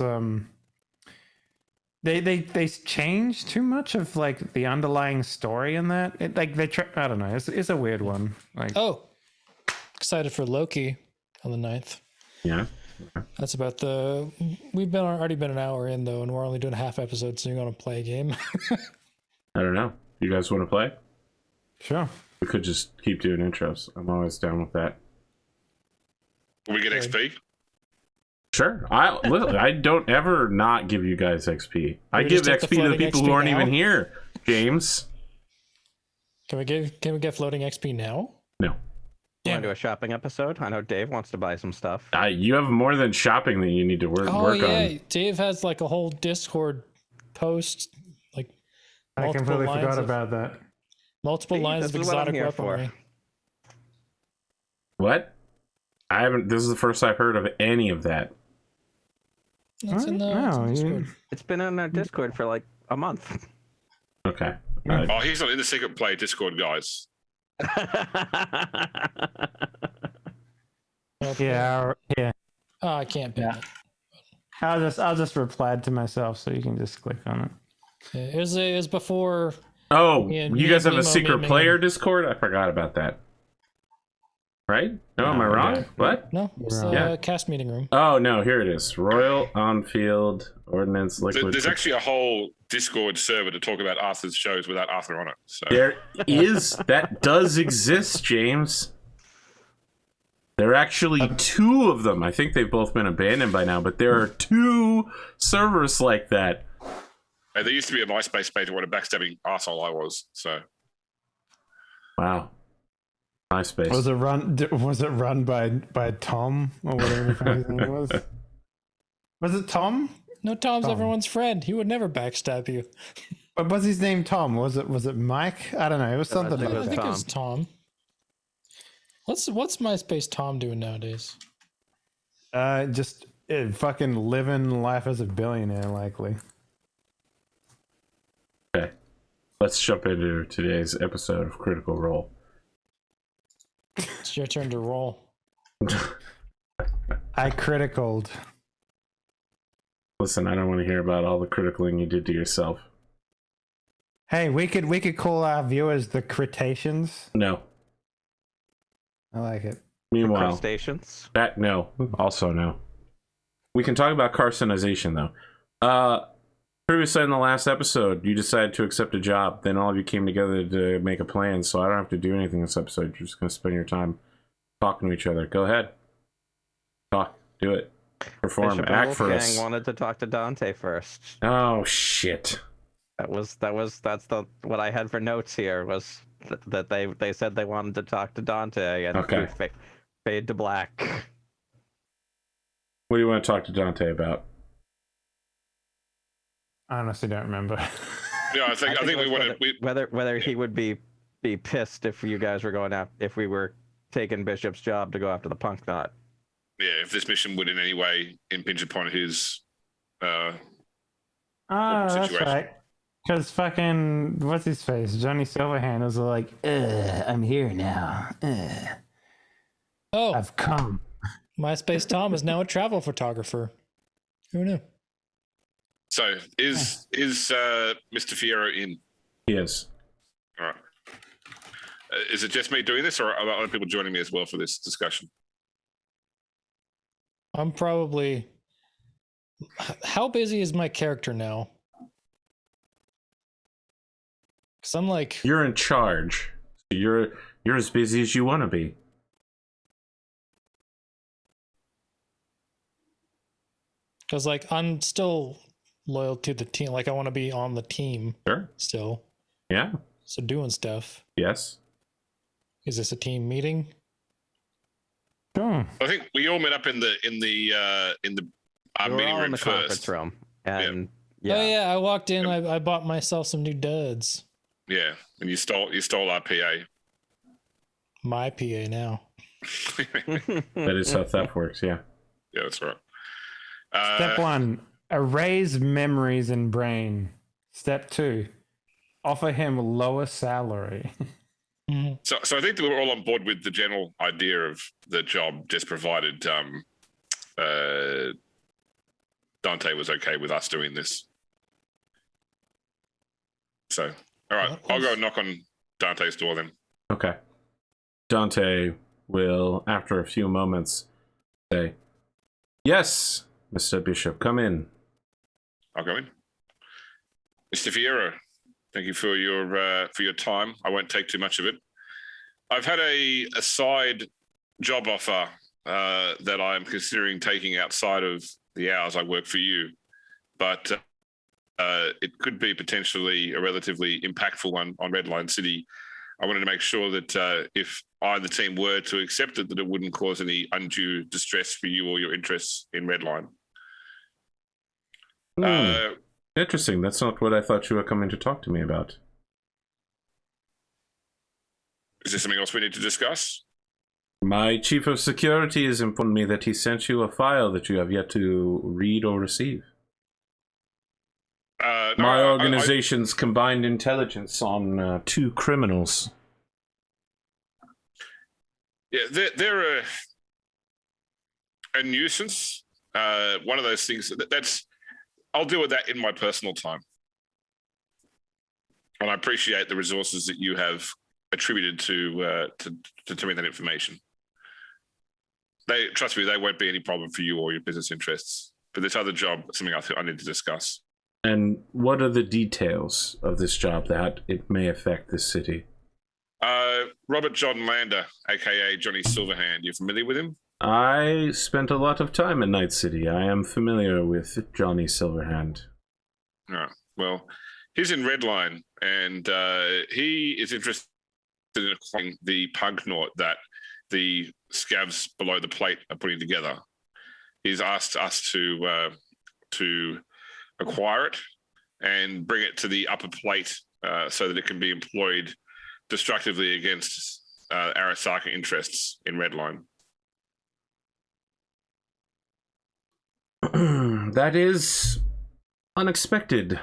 they changed too much of like the underlying story in that. It, like I don't know. It's a weird one. Like Oh, excited for Loki on the 9th. Yeah. That's about the. We've already been an hour in though, and we're only doing a half episode, so you're gonna play a game. I don't know. You guys want to play? sure. We could just keep doing intros. I'm always down with that. Will we get XP? Sure. I don't ever not give you guys XP. I we give just take the XP to the floating people XP who aren't now? even here, James. Can we get floating XP now? No. Want to do a shopping episode? I know Dave wants to buy some stuff. You have more than shopping that you need to work Oh yeah, on. Dave has like a whole Discord post, like I multiple completely lines forgot of, about that. multiple See, lines of this is what I'm exotic here for. weaponry. What? I haven't. This is the first I've heard of any of that. That's in the No, Discord. It's been on our Discord for like a month. Okay. Oh, he's not in the secret play Discord, guys. Yeah, yeah. Oh, I can't ban Yeah. it. I'll just reply to myself so you can just click on it. Yeah, it was before. Oh, Yeah, you guys have a Glimo secret memeing player him. Discord? I forgot about that. Right? No, am I No, wrong? yeah. What? No, it's the Yeah. cast meeting room. Oh no, here it is. Royal Onfield Ordnance Liquid. There's actually a whole Discord server to talk about Arthur's shows without Arthur on it. So There is, that does exist, James. There are actually two of them. I think they've both been abandoned by now, but there are two servers like that. Hey, there used to be a MySpace page where what a backstabbing arsehole I was. So Wow. MySpace. Was it run by Tom or whatever his name was? Was it Tom? No, Tom's Tom. everyone's friend. He would never backstab you. But was his name Tom? Was it Mike? I don't know. It was something think it I was like think that. it was Tom. What's MySpace Tom doing nowadays? Just fucking living life as a billionaire, likely. Okay. Let's jump into today's episode of Critical Role. It's your turn to roll. I criticaled. Listen, I don't want to hear about all the criticaling you did to yourself. Hey, we could call our viewers the Cretaceans. No. I like it. Meanwhile, Crustaceans. that no. Also no. We can talk about carcinization though. Previously in the last episode, you decided to accept a job. Then all of you came together to make a plan, so I don't have to do anything this episode. You're just going to spend your time talking to each other. Go ahead. Talk. Do it. Perform. Bishop Act for Wolfgang us. wanted to talk to Dante first. Oh, shit. That's what I had for notes here was that they said they wanted to talk to Dante and Okay. fade to black. What do you want to talk to Dante about? I honestly don't remember. yeah, I think it we was wanted whether he would be pissed if you guys were going out if we were taking Bishop's job to go after the punk knot. if this mission would in any way impinge upon his Oh, that's situation. right. Because fucking what's his face, Johnny Silverhand was like, "I'm here now. Oh, I've come." MySpace Tom is now a travel photographer. Who knew? So is Mr. Fierro in? Yes. All right. Is it just me doing this, or are there other people joining me as well for this discussion? I'm probably. How busy is my character now? Because I'm like, You're in charge. You're as busy as you want to be. Because, like, I'm still loyal to the team. Like, I want to be on the team Sure. still. Yeah. So doing stuff. Yes. Is this a team meeting? Sure. I think we all met up in the We were meeting all in room the conference first. room, and Oh, yeah. I walked in. I bought myself some new duds. Yeah, and you stole our PA. My PA now. That is how theft works, yeah. Yeah, that's right. Step 1, erase memories and brain. Step 2, offer him lower salary. So I think that we're all on board with the general idea of the job, just provided Dante was okay with us doing this. So, all right, I'll go knock on Dante's door then. Okay. Dante will, after a few moments, say, "Yes, Mr. Bishop, come in." I'll go in. Mr. Vieira, thank you for your time. I won't take too much of it. I've had a side job offer that I'm considering taking outside of the hours I work for you, but it could be potentially a relatively impactful one on Redline City. I wanted to make sure that if I and the team were to accept it, that it wouldn't cause any undue distress for you or your interests in Redline. Interesting. That's not what I thought you were coming to talk to me about. Is there something else we need to discuss? My chief of security has informed me that he sent you a file that you have yet to read or receive. No, My organization's combined intelligence on 2 criminals. Yeah, they're a nuisance. One of those things that's. I'll deal with that in my personal time, and I appreciate the resources that you have attributed to me that information. Trust me, they won't be any problem for you or your business interests. But this other job, something I need to discuss. And what are the details of this job that it may affect this city? Robert John Lander, aka Johnny Silverhand. You familiar with him? I spent a lot of time in Night City. I am familiar with Johnny Silverhand. Oh, well, he's in Redline, and he is interested in acquiring the punk knot that the scavs below the plate are putting together. He's asked us to acquire it and bring it to the upper plate so that it can be employed destructively against Arasaka interests in Redline. That is unexpected.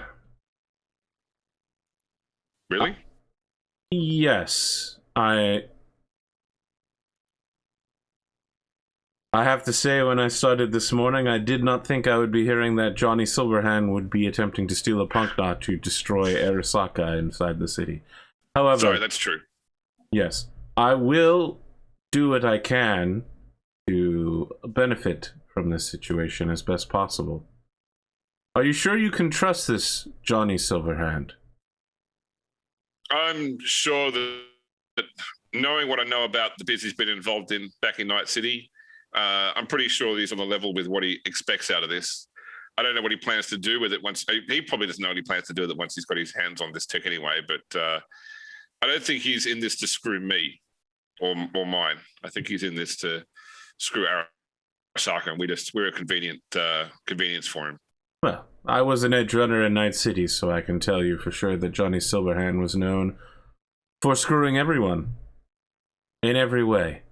Really? Yes. I have to say, when I started this morning, I did not think I would be hearing that Johnny Silverhand would be attempting to steal a punk knot to destroy Arasaka inside the city. However... Sorry, that's true. Yes. I will do what I can to benefit from this situation as best possible. Are you sure you can trust this Johnny Silverhand? I'm sure that knowing what I know about the business he's been involved in back in Night City, I'm pretty sure he's on the level with what he expects out of this. I don't know what he plans to do with it once. He probably doesn't know what he plans to do with it once he's got his hands on this tech anyway, but I don't think he's in this to screw me or mine. I think he's in this to screw Arasaka, and we're a convenience for him. Well, I was an edge runner in Night City, so I can tell you for sure that Johnny Silverhand was known for screwing everyone in every way,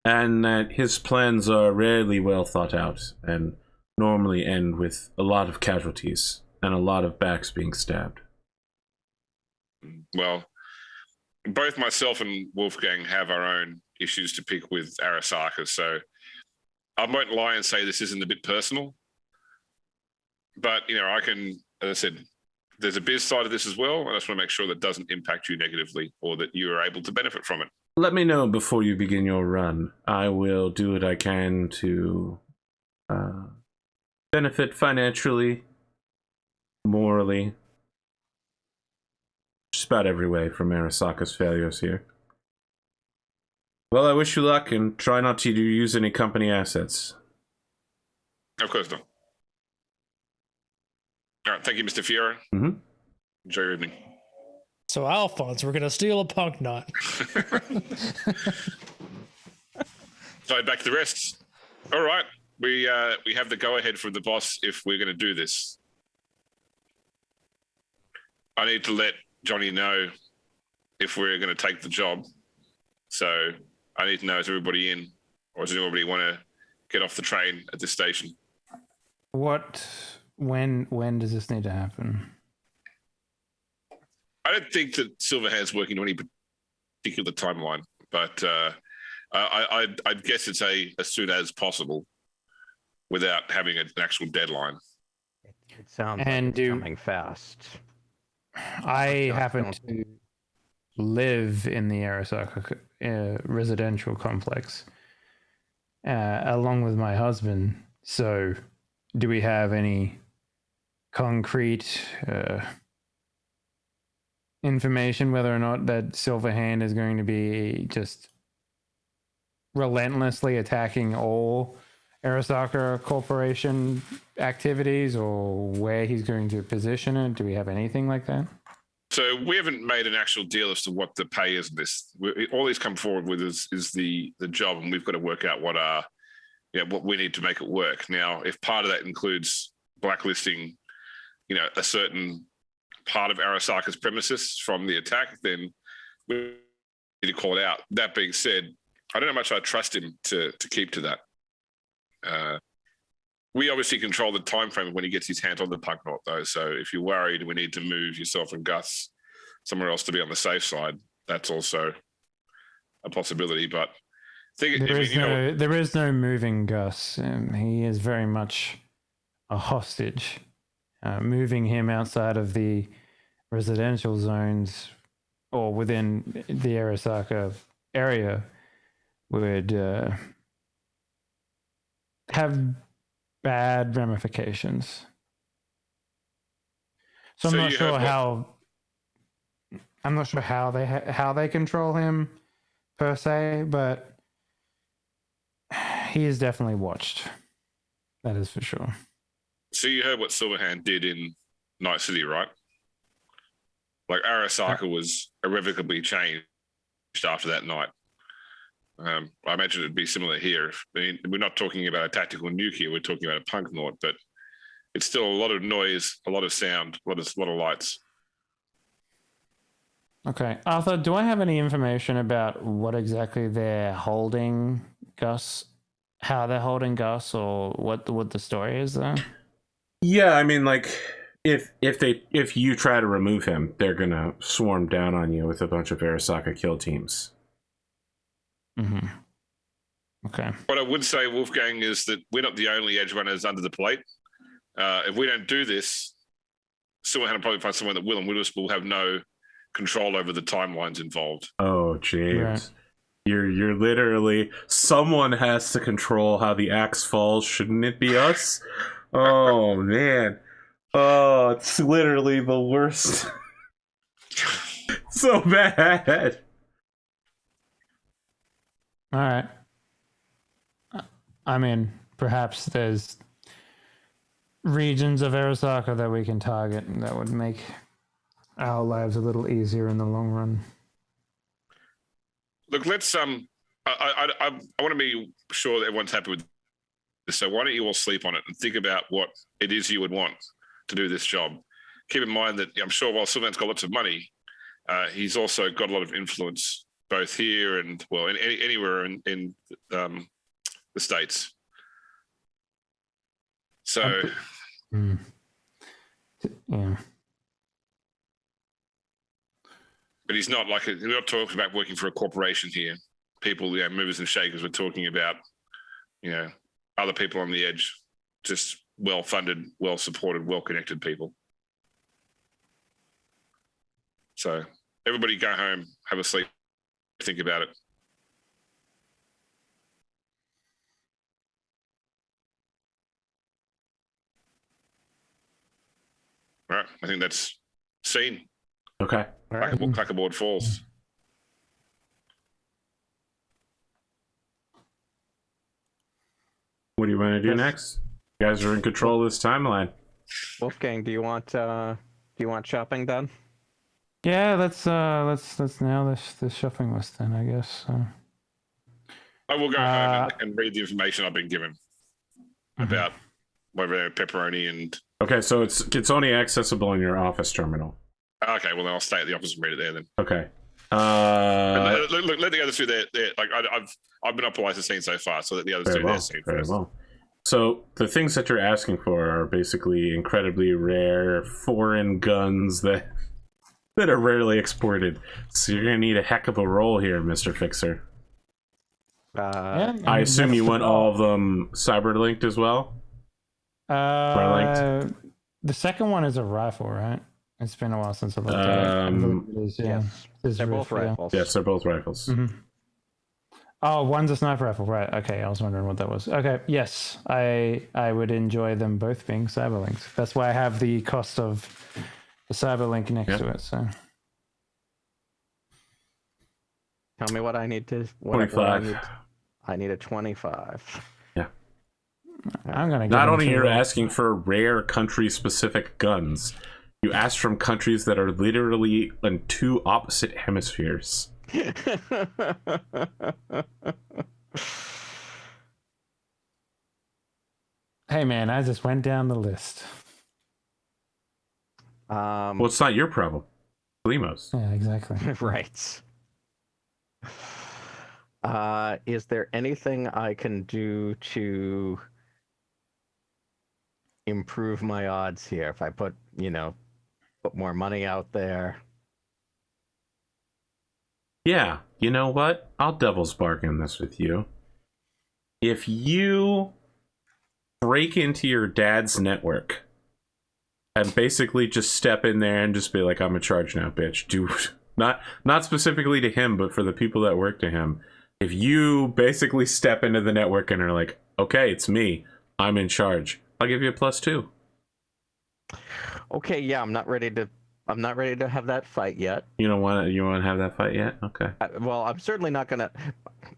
and that his plans are rarely well thought out and normally end with a lot of casualties and a lot of backs being stabbed. Well, both myself and Wolfgang have our own issues to pick with Arasaka, so I won't lie and say this isn't a bit personal. But, I can, as I said, there's a biz side of this as well, and I just want to make sure that doesn't impact you negatively or that you are able to benefit from it. Let me know before you begin your run. I will do what I can to benefit financially, morally, just about every way from Arasaka's failures here. Well, I wish you luck and try not to use any company assets. Of course not. All right, thank you, Mr. Fiero. Mhm. Enjoy your evening. So Alphonse, we're gonna steal a punk knot. So back to the rest. All right, we have the go ahead from the boss if we're going to do this. I need to let Johnny know if we're going to take the job. So I need to know, is everybody in, or does anybody want to get off the train at this station? When does this need to happen? I don't think that Silverhand's working on any particular timeline, but I'd guess it's as soon as possible without having an actual deadline. It sounds And like it's coming fast. I happen to live in the Arasaka residential complex along with my husband. So do we have any concrete information whether or not that Silverhand is going to be just relentlessly attacking all Arasaka Corporation activities, or where he's going to position it? Do we have anything like that? So we haven't made an actual deal as to what the pay is in this. All he's come forward with is the job, and we've got to work out what we need to make it work. Now, if part of that includes blacklisting, a certain part of Arasaka's premises from the attack, then we need to call it out. That being said, I don't know how much I trust him to keep to that. We obviously control the time frame when he gets his hands on the punk knot, though. So if you're worried we need to move yourself and Gus somewhere else to be on the safe side, that's also a possibility. But there is no moving Gus. He is very much a hostage. Moving him outside of the residential zones or within the Arasaka area would have bad ramifications. So I'm not sure how they control him per se, but he is definitely watched. That is for sure. So you heard what Silverhand did in Night City, right? Like Arasaka was irrevocably changed after that night. I imagine it'd be similar here. I mean, we're not talking about a tactical nuke, we're talking about a punk knot, but it's still a lot of noise, a lot of sound, a lot of lights. Okay. Arthur, do I have any information about what exactly they're holding Gus, how they're holding Gus, or what the story is there? Yeah, I mean, like, if you try to remove him, they're gonna swarm down on you with a bunch of Arasaka kill teams. Mm-hmm. Okay. What I would say, Wolfgang, is that we're not the only edge runners under the plate. If we don't do this, someone will probably find someone that will, and will have no control over the timelines involved. Oh, James. Right. You're literally, someone has to control how the axe falls. Shouldn't it be us? Oh, man. Oh, it's literally the worst. So bad. All right. I mean, perhaps there's regions of Arasaka that we can target that would make our lives a little easier in the long run. Look, let's I want to be sure that everyone's happy with this. So why don't you all sleep on it and think about what it is you would want to do this job. Keep in mind that I'm sure while Sylvan's got lots of money, he's also got a lot of influence both here and, well, anywhere in the States. So, yeah. But he's not like, we're not talking about working for a corporation here. People, movers and shakers, we're talking about, other people on the edge, just well-funded, well-supported, well-connected people. So everybody go home, have a sleep, think about it. All right, I think that's scene. Okay. All right. Clackerboard falls. What do you want to do next? You guys are in control of this timeline. Wolfgang, do you want shopping done? Yeah, let's nail this shopping list then, I guess. I will go home and read the information I've been given about whether pepperoni and. Okay, so it's only accessible in your office terminal. Okay, well then I'll stay at the office and read it there then. Okay. Let the others do their like I've monopolized the scene so far, so let the others do their scene first. Well. So the things that you're asking for are basically incredibly rare foreign guns that are rarely exported. So you're gonna need a heck of a roll here, Mr. Fixer. I assume you want all of them cyberlinked as well. The second one is a rifle, right? It's been a while since I looked at it. Yes, they're both rifles. Yes, they're both rifles. Mm-hmm. Oh, one's a sniper rifle, right? Okay, I was wondering what that was. Okay, yes, I would enjoy them both being cyberlinked. That's why I have the cost of the cyberlink next to it. So, tell me what I need to. 25. I need a 25. Yeah. I'm gonna. Not only you're asking for rare country-specific guns, you ask from countries that are literally in two opposite hemispheres. Hey man, I just went down the list. Well, it's not your problem. Glimo's. Yeah, exactly. Right. Is there anything I can do to improve my odds here if I put more money out there? Yeah, you know what? I'll devil's bargain this with you. If you break into your dad's network and basically just step in there and just be like, I'm in charge now, bitch. Dude, not specifically to him, but for the people that work to him. If you basically step into the network and are like, okay, it's me, I'm in charge, I'll give you a +2. Okay, yeah, I'm not ready to have that fight yet. You don't want to have that fight yet? Okay. Well, I'm certainly not gonna.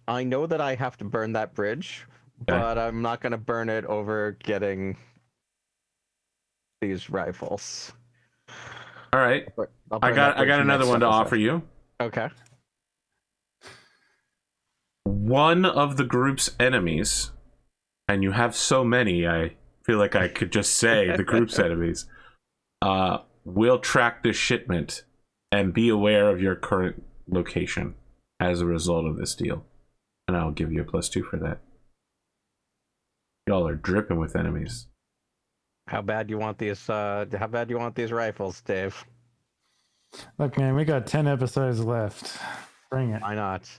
I know that I have to burn that bridge, but I'm not gonna burn it over getting these rifles. All right. I got another one to offer you. Okay. One of the group's enemies, and you have so many, I feel like I could just say the group's enemies, will track this shipment and be aware of your current location as a result of this deal. And I'll give you a +2 for that. Y'all are dripping with enemies. How bad you want these rifles, Dave? Look, man, we got 10 episodes left. Bring it. Why not?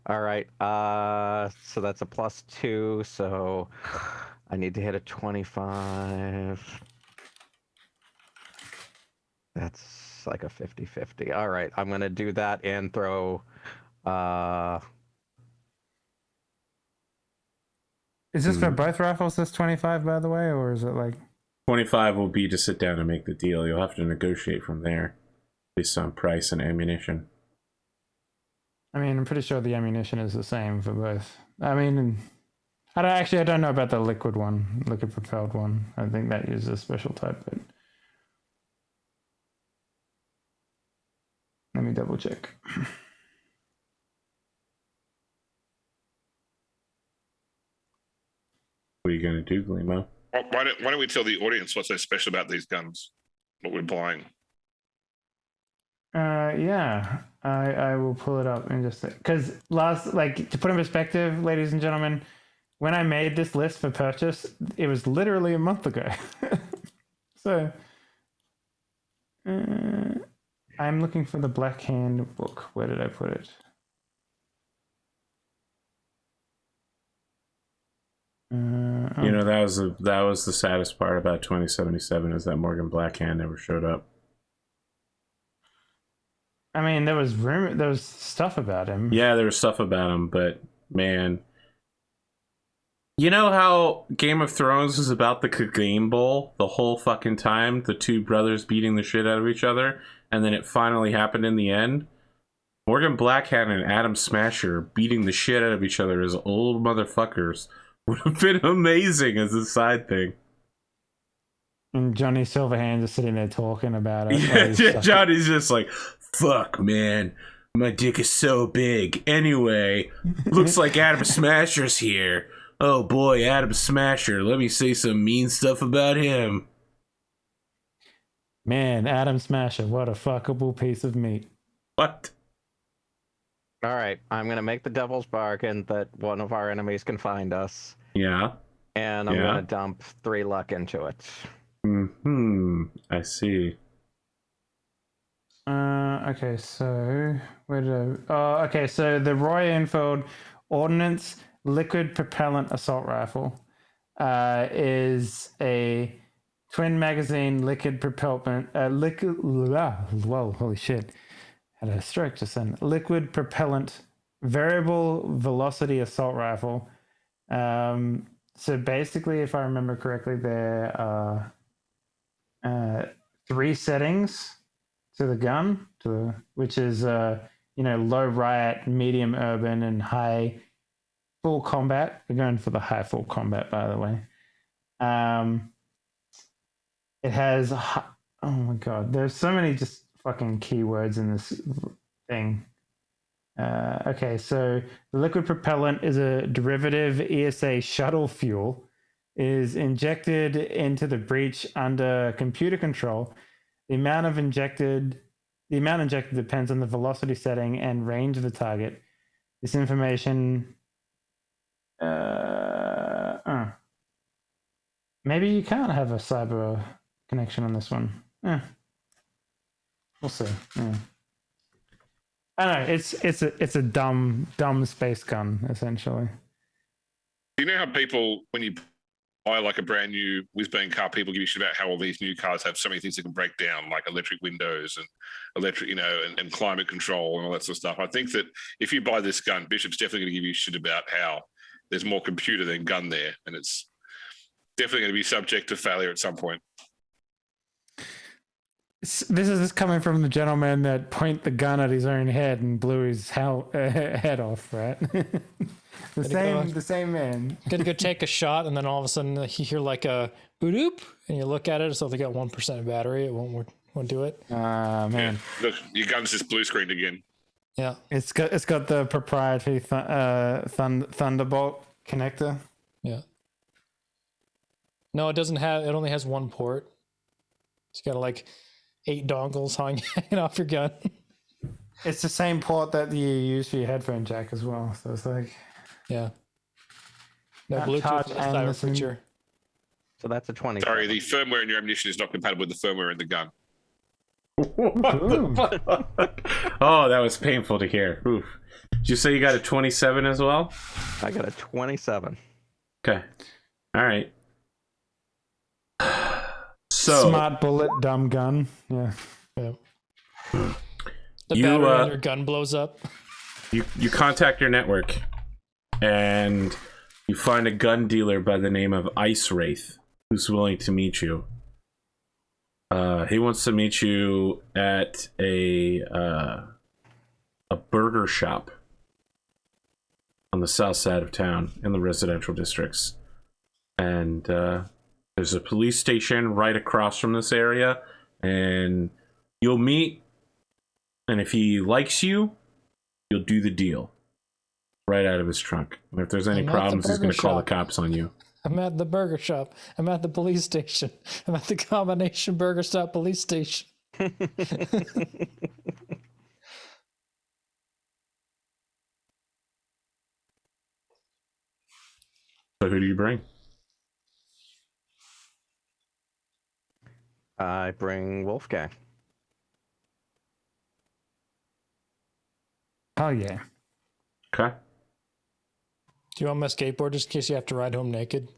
All right. So that's a +2. So I need to hit a 25. That's like a 50-50. All right. I'm going to do that and throw... Is this for both rifles, this 25, by the way? Or is it like... 25 will be to sit down and make the deal. You'll have to negotiate from there based on price and ammunition. I mean, I'm pretty sure the ammunition is the same for both. I mean, I don't know about the liquid propelled one. I think that uses a special type, but let me double check. What are you going to do, Glimo? Why don't we tell the audience what's so special about these guns? What we're buying? Yeah, I will pull it up in just because to put in perspective, ladies and gentlemen, when I made this list for purchase, it was literally a month ago. So I'm looking for the Black Hand book. Where did I put it? You know, that was the saddest part about 2077 is that Morgan Blackhand never showed up. I mean, there was stuff about him. Yeah, there was stuff about him, but man, you know how Game of Thrones was about the Game Bowl the whole fucking time, the two brothers beating the shit out of each other, and then it finally happened in the end? Morgan Blackhand and Adam Smasher beating the shit out of each other as old motherfuckers would have been amazing as a side thing. And Johnny Silverhands is sitting there talking about it. Yeah, Johnny's just like, fuck, man. My dick is so big. Anyway, looks like Adam Smasher's here. Oh boy, Adam Smasher. Let me say some mean stuff about him. Man, Adam Smasher, what a fuckable piece of meat. What? All right, I'm gonna make the devil's bargain that one of our enemies can find us, Yeah. and I'm gonna dump 3 luck into it. I see. Okay, so okay, so the Roy Enfield Ordnance Liquid Propellant Assault Rifle is a twin magazine liquid propellant whoa, holy shit. Had a stroke just then. Liquid propellant variable velocity assault rifle. So basically, if I remember correctly, there are 3 settings to the gun, which is low riot, medium urban, and high full combat. We're going for the high full combat, by the way. It has, oh my god, there's so many just fucking keywords in this thing. Okay, so the liquid propellant is a derivative ESA shuttle fuel, is injected into the breech under computer control. The amount injected depends on the velocity setting and range of the target. This information, maybe you can't have a cyber connection on this one. We'll see. Yeah. I don't know. It's a dumb space gun essentially. Do you know how people, when you buy like a brand new whiz-bang car, people give you shit about how all these new cars have so many things that can break down, like electric windows and electric, and climate control and all that sort of stuff. I think that if you buy this gun, Bishop's definitely going to give you shit about how there's more computer than gun there, and it's definitely going to be subject to failure at some point. This is coming from the gentleman that pointed the gun at his own head and blew his head off, right? the same man. Gonna go take a shot, and then all of a sudden you hear like a boop, and you look at it. So if they got 1% battery, it won't do it. Man, yeah. Look, your gun's just blue screened again. Yeah, it's got the proprietary Thunderbolt connector. Yeah. No, it doesn't have. It only has 1 port. It's got like 8 dongles hanging off your gun. It's the same port that you use for your headphone jack as well. So it's like, yeah, no Bluetooth and feature. So that's a 20. Sorry, the firmware in your ammunition is not compatible with the firmware in the gun. Oh, that was painful to hear. Oof. Did you say you got a 27 as well? I got a 27. Okay. All right. So smart bullet, dumb gun. Yeah. The battery on your gun blows up. You contact your network, and you find a gun dealer by the name of Ice Wraith who's willing to meet you. He wants to meet you at a burger shop on the south side of town in the residential districts, and there's a police station right across from this area, and you'll meet, and if he likes you, you'll do the deal right out of his trunk. And if there's any problems, he's going to call the cops on you. I'm at the burger shop. I'm at the police station. I'm at the combination burger stop police station. So who do you bring? I bring Wolfgang. Oh yeah. Okay. Do you want my skateboard just in case you have to ride home naked?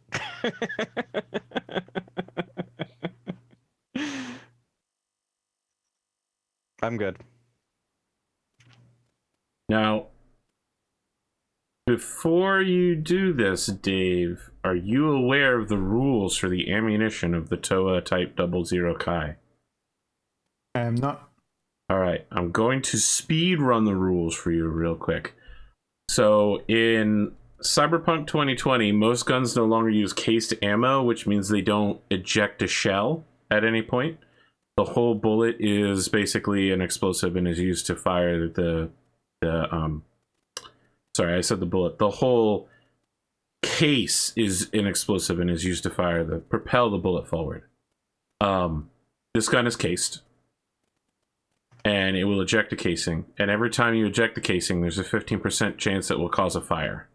I'm good. Now, before you do this, Dave, are you aware of the rules for the ammunition of the TOA Type 00 Kai? I am not. All right, I'm going to speed run the rules for you real quick. So in Cyberpunk 2020, most guns no longer use cased ammo, which means they don't eject a shell at any point. The whole bullet is basically an explosive and is used to fire sorry, I said the bullet. The whole case is an explosive and is used to propel the bullet forward. This gun is cased, and it will eject a casing. And every time you eject the casing, there's a 15% chance it will cause a fire,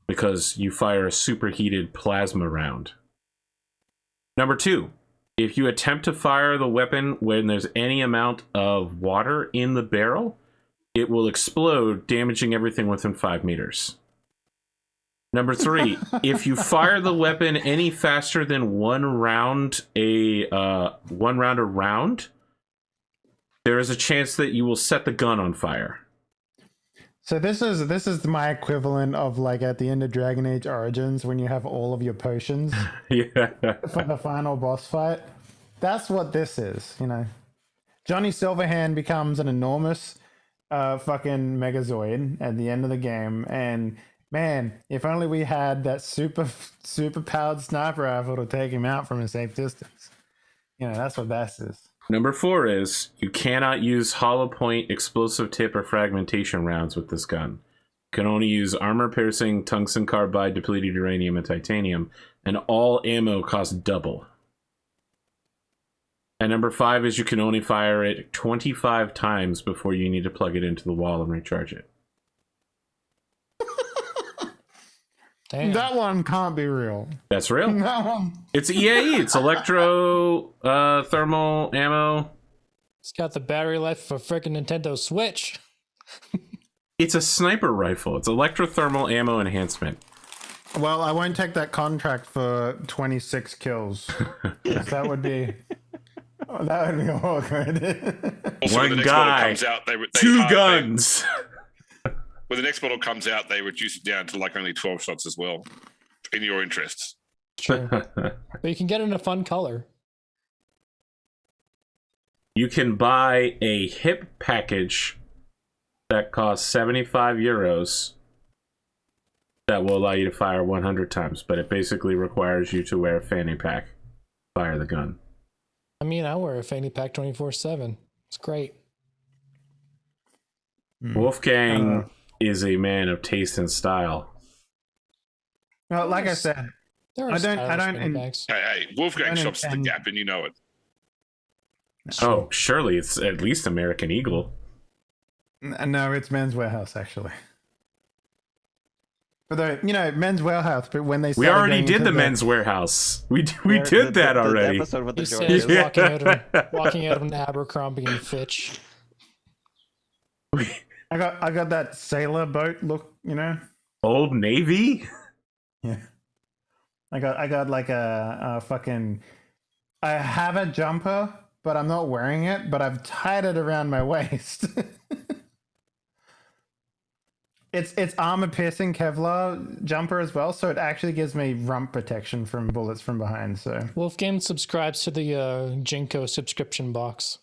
because you fire a superheated plasma round. Number 2, if you attempt to fire the weapon when there's any amount of water in the barrel, it will explode, damaging everything within 5 meters. Number 3, if you fire the weapon any faster than one round a round, there is a chance that you will set the gun on fire. So this is my equivalent of like at the end of Dragon Age Origins when you have all of your potions Yeah. for the final boss fight. That's what this is, you know. Johnny Silverhand becomes an enormous fucking Megazoid at the end of the game, and man, if only we had that super powered sniper rifle to take him out from a safe distance. You know, that's what this is. Number 4 is you cannot use hollow point, explosive tip, or fragmentation rounds with this gun. You can only use armor piercing, tungsten carbide, depleted uranium, and titanium, and all ammo costs double. And number 5 is you can only fire it 25 times before you need to plug it into the wall and recharge it. Damn. That one can't be real. That's real. That one. It's EAE. It's electro thermal ammo. It's got the battery life of a freaking Nintendo Switch. It's a sniper rifle. It's electrothermal ammo enhancement. Well, I won't take that contract for 26 kills. 'Cause that would be awkward. Also, when One the next guy, model comes out, they 2 guns. When the next model comes out, they reduce it down to like only 12 shots as well, in your interests. Sure. But you can get it in a fun color. You can buy a hip package that costs 75 euros that will allow you to fire 100 times, but it basically requires you to wear a fanny pack, fire the gun. I mean, I wear a fanny pack 24/7. It's great. Wolfgang is a man of taste and style. Well, like I said, There are I stylish don't fanny packs. Hey, Wolfgang I shops at the understand. Gap, and you know it. Oh, surely it's at least American Eagle. no, it's Men's Warehouse actually. Although, you know, Men's Warehouse, but when they We started already going did into the Men's Warehouse. We did that the already. episode with the He George says is- walking out of an Abercrombie and Fitch. I got that sailor boat look, you know. Old Navy? Yeah. I got like a fucking. I have a jumper, but I'm not wearing it. But I've tied it around my waist. It's armor piercing Kevlar jumper as well, so it actually gives me rump protection from bullets from behind. So Wolfgang subscribes to the Jinko subscription box.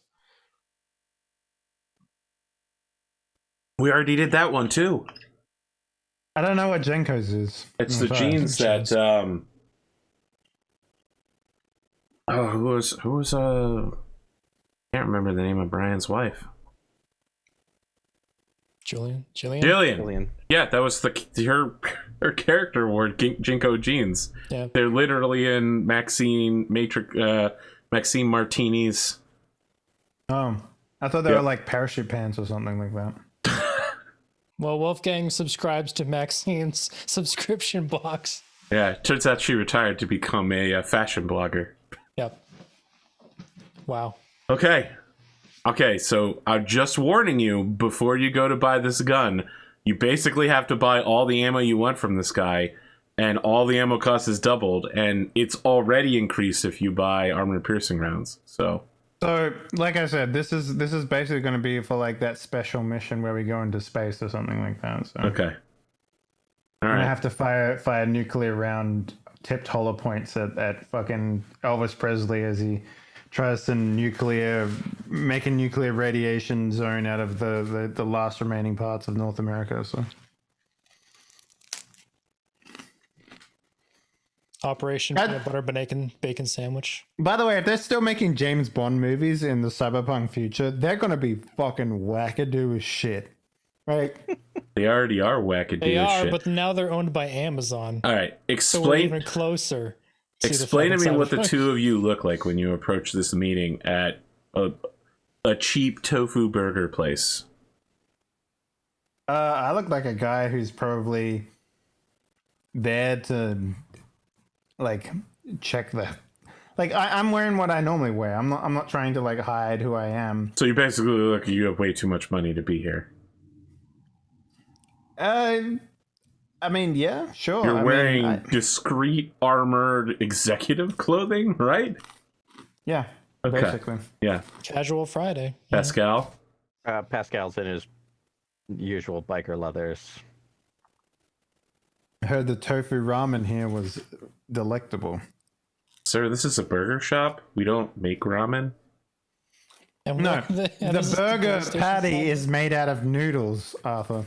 We already did that one too. I don't know what Jenko's is. It's I'm the sorry. jeans that who was can't remember the name of Brian's wife. Jillian? Jillian. Yeah, that was her character wore Jinko jeans. Yeah. They're literally in Maxine Martini's. Oh, I thought they were like parachute pants or something like that. Well, Wolfgang subscribes to Maxine's subscription box. Yeah, it turns out she retired to become a fashion blogger. Yep. Wow. Okay, so I'm just warning you, before you go to buy this gun, you basically have to buy all the ammo you want from this guy, and all the ammo cost is doubled, and it's already increased if you buy armor piercing rounds. So, like I said, this is basically going to be for like that special mission where we go into space or something like that. So okay. All I right. have to fire nuclear round tipped hollow points at fucking Elvis Presley as he tries to make a nuclear radiation zone out of the last remaining parts of North America. So Operation Peanut Butter Bacon Sandwich. By the way, if they're still making James Bond movies in the cyberpunk future, they're gonna be fucking wackadoo as shit, right? They already are wackadoo They as are, shit. but now they're owned by Amazon. All right, So we're even closer. Explain to me what the Cyberpunk. two of you look like when you approach this meeting at a cheap tofu burger place. I look like a guy who's probably there to like check the. Like I'm wearing what I normally wear. I'm not trying to like hide who I am. So you basically look like you have way too much money to be here. I mean, yeah, sure. You're I wearing mean, discreet armored executive clothing, right? yeah, Okay. basically. Yeah. Casual Friday. Pascal? Pascal's in his usual biker leathers. I heard the tofu ramen here was delectable. Sir, this is a burger shop. We don't make ramen. And No, what the this burger gas station patty called? is made out of noodles, Arthur.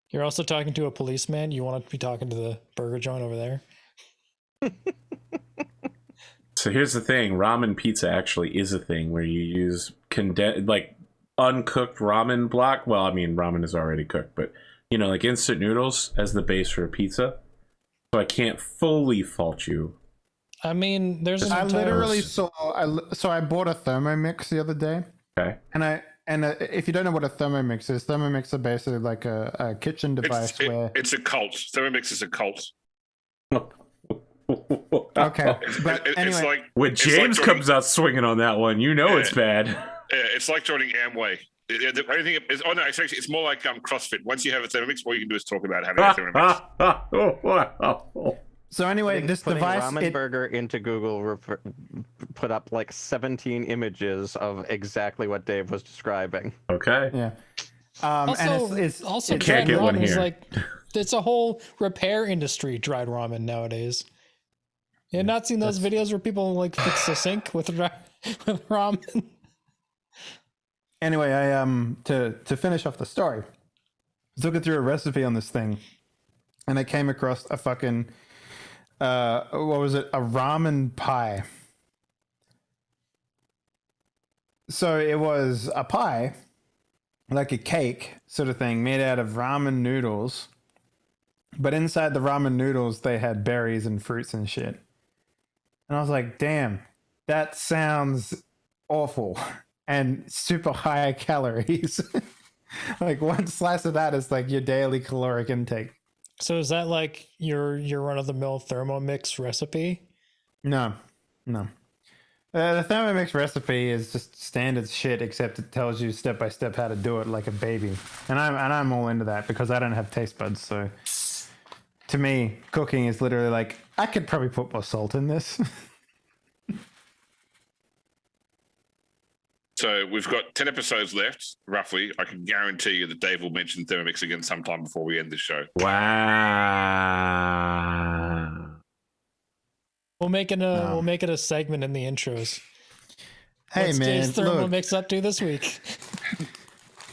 You're also talking to a policeman. You want to be talking to the burger joint over there? So here's the thing. Ramen pizza actually is a thing where you use uncooked ramen block. Well, I mean, ramen is already cooked, but like instant noodles as the base for a pizza. So I can't fully fault you. I mean, there's an I entire... literally saw. I bought a Thermomix the other day. Okay. And if you don't know what a Thermomix is, Thermomix are basically like a kitchen device where. It's a cult. Thermomix is a cult. Okay, but It's anyway, like When it's James like comes out swinging on that one, it's bad. Yeah, it's like joining Amway. The only thing is, it's more like CrossFit. Once you have a Thermomix, all you can do is talk about having a Thermomix. so anyway, this Putting device. ramen burger into Google put up like 17 images of exactly what Dave was describing. Okay. Yeah. Also, and it's also can't dried get one ramen is here. like, it's a whole repair industry, dried ramen nowadays. You have not seen those videos where people like fix a sink with ramen? Anyway, I to finish off the story, I was looking through a recipe on this thing, and I came across a fucking what was it? A ramen pie. So it was a pie, like a cake sort of thing, made out of ramen noodles. But inside the ramen noodles, they had berries and fruits and shit. And I was like, damn, that sounds awful and super high calories. Like one slice of that is like your daily caloric intake. So is that like your run-of-the-mill Thermomix recipe? No. The Thermomix recipe is just standard shit, except it tells you step by step how to do it like a baby. And I'm all into that because I don't have taste buds. So to me, cooking is literally like, I could probably put more salt in this. So we've got 10 episodes left, roughly. I can guarantee you that Dave will mention Thermomix again sometime before we end the show. Wow. We'll make it a segment in the intros. Hey, What's man, Dave's look. Thermomix up to this week?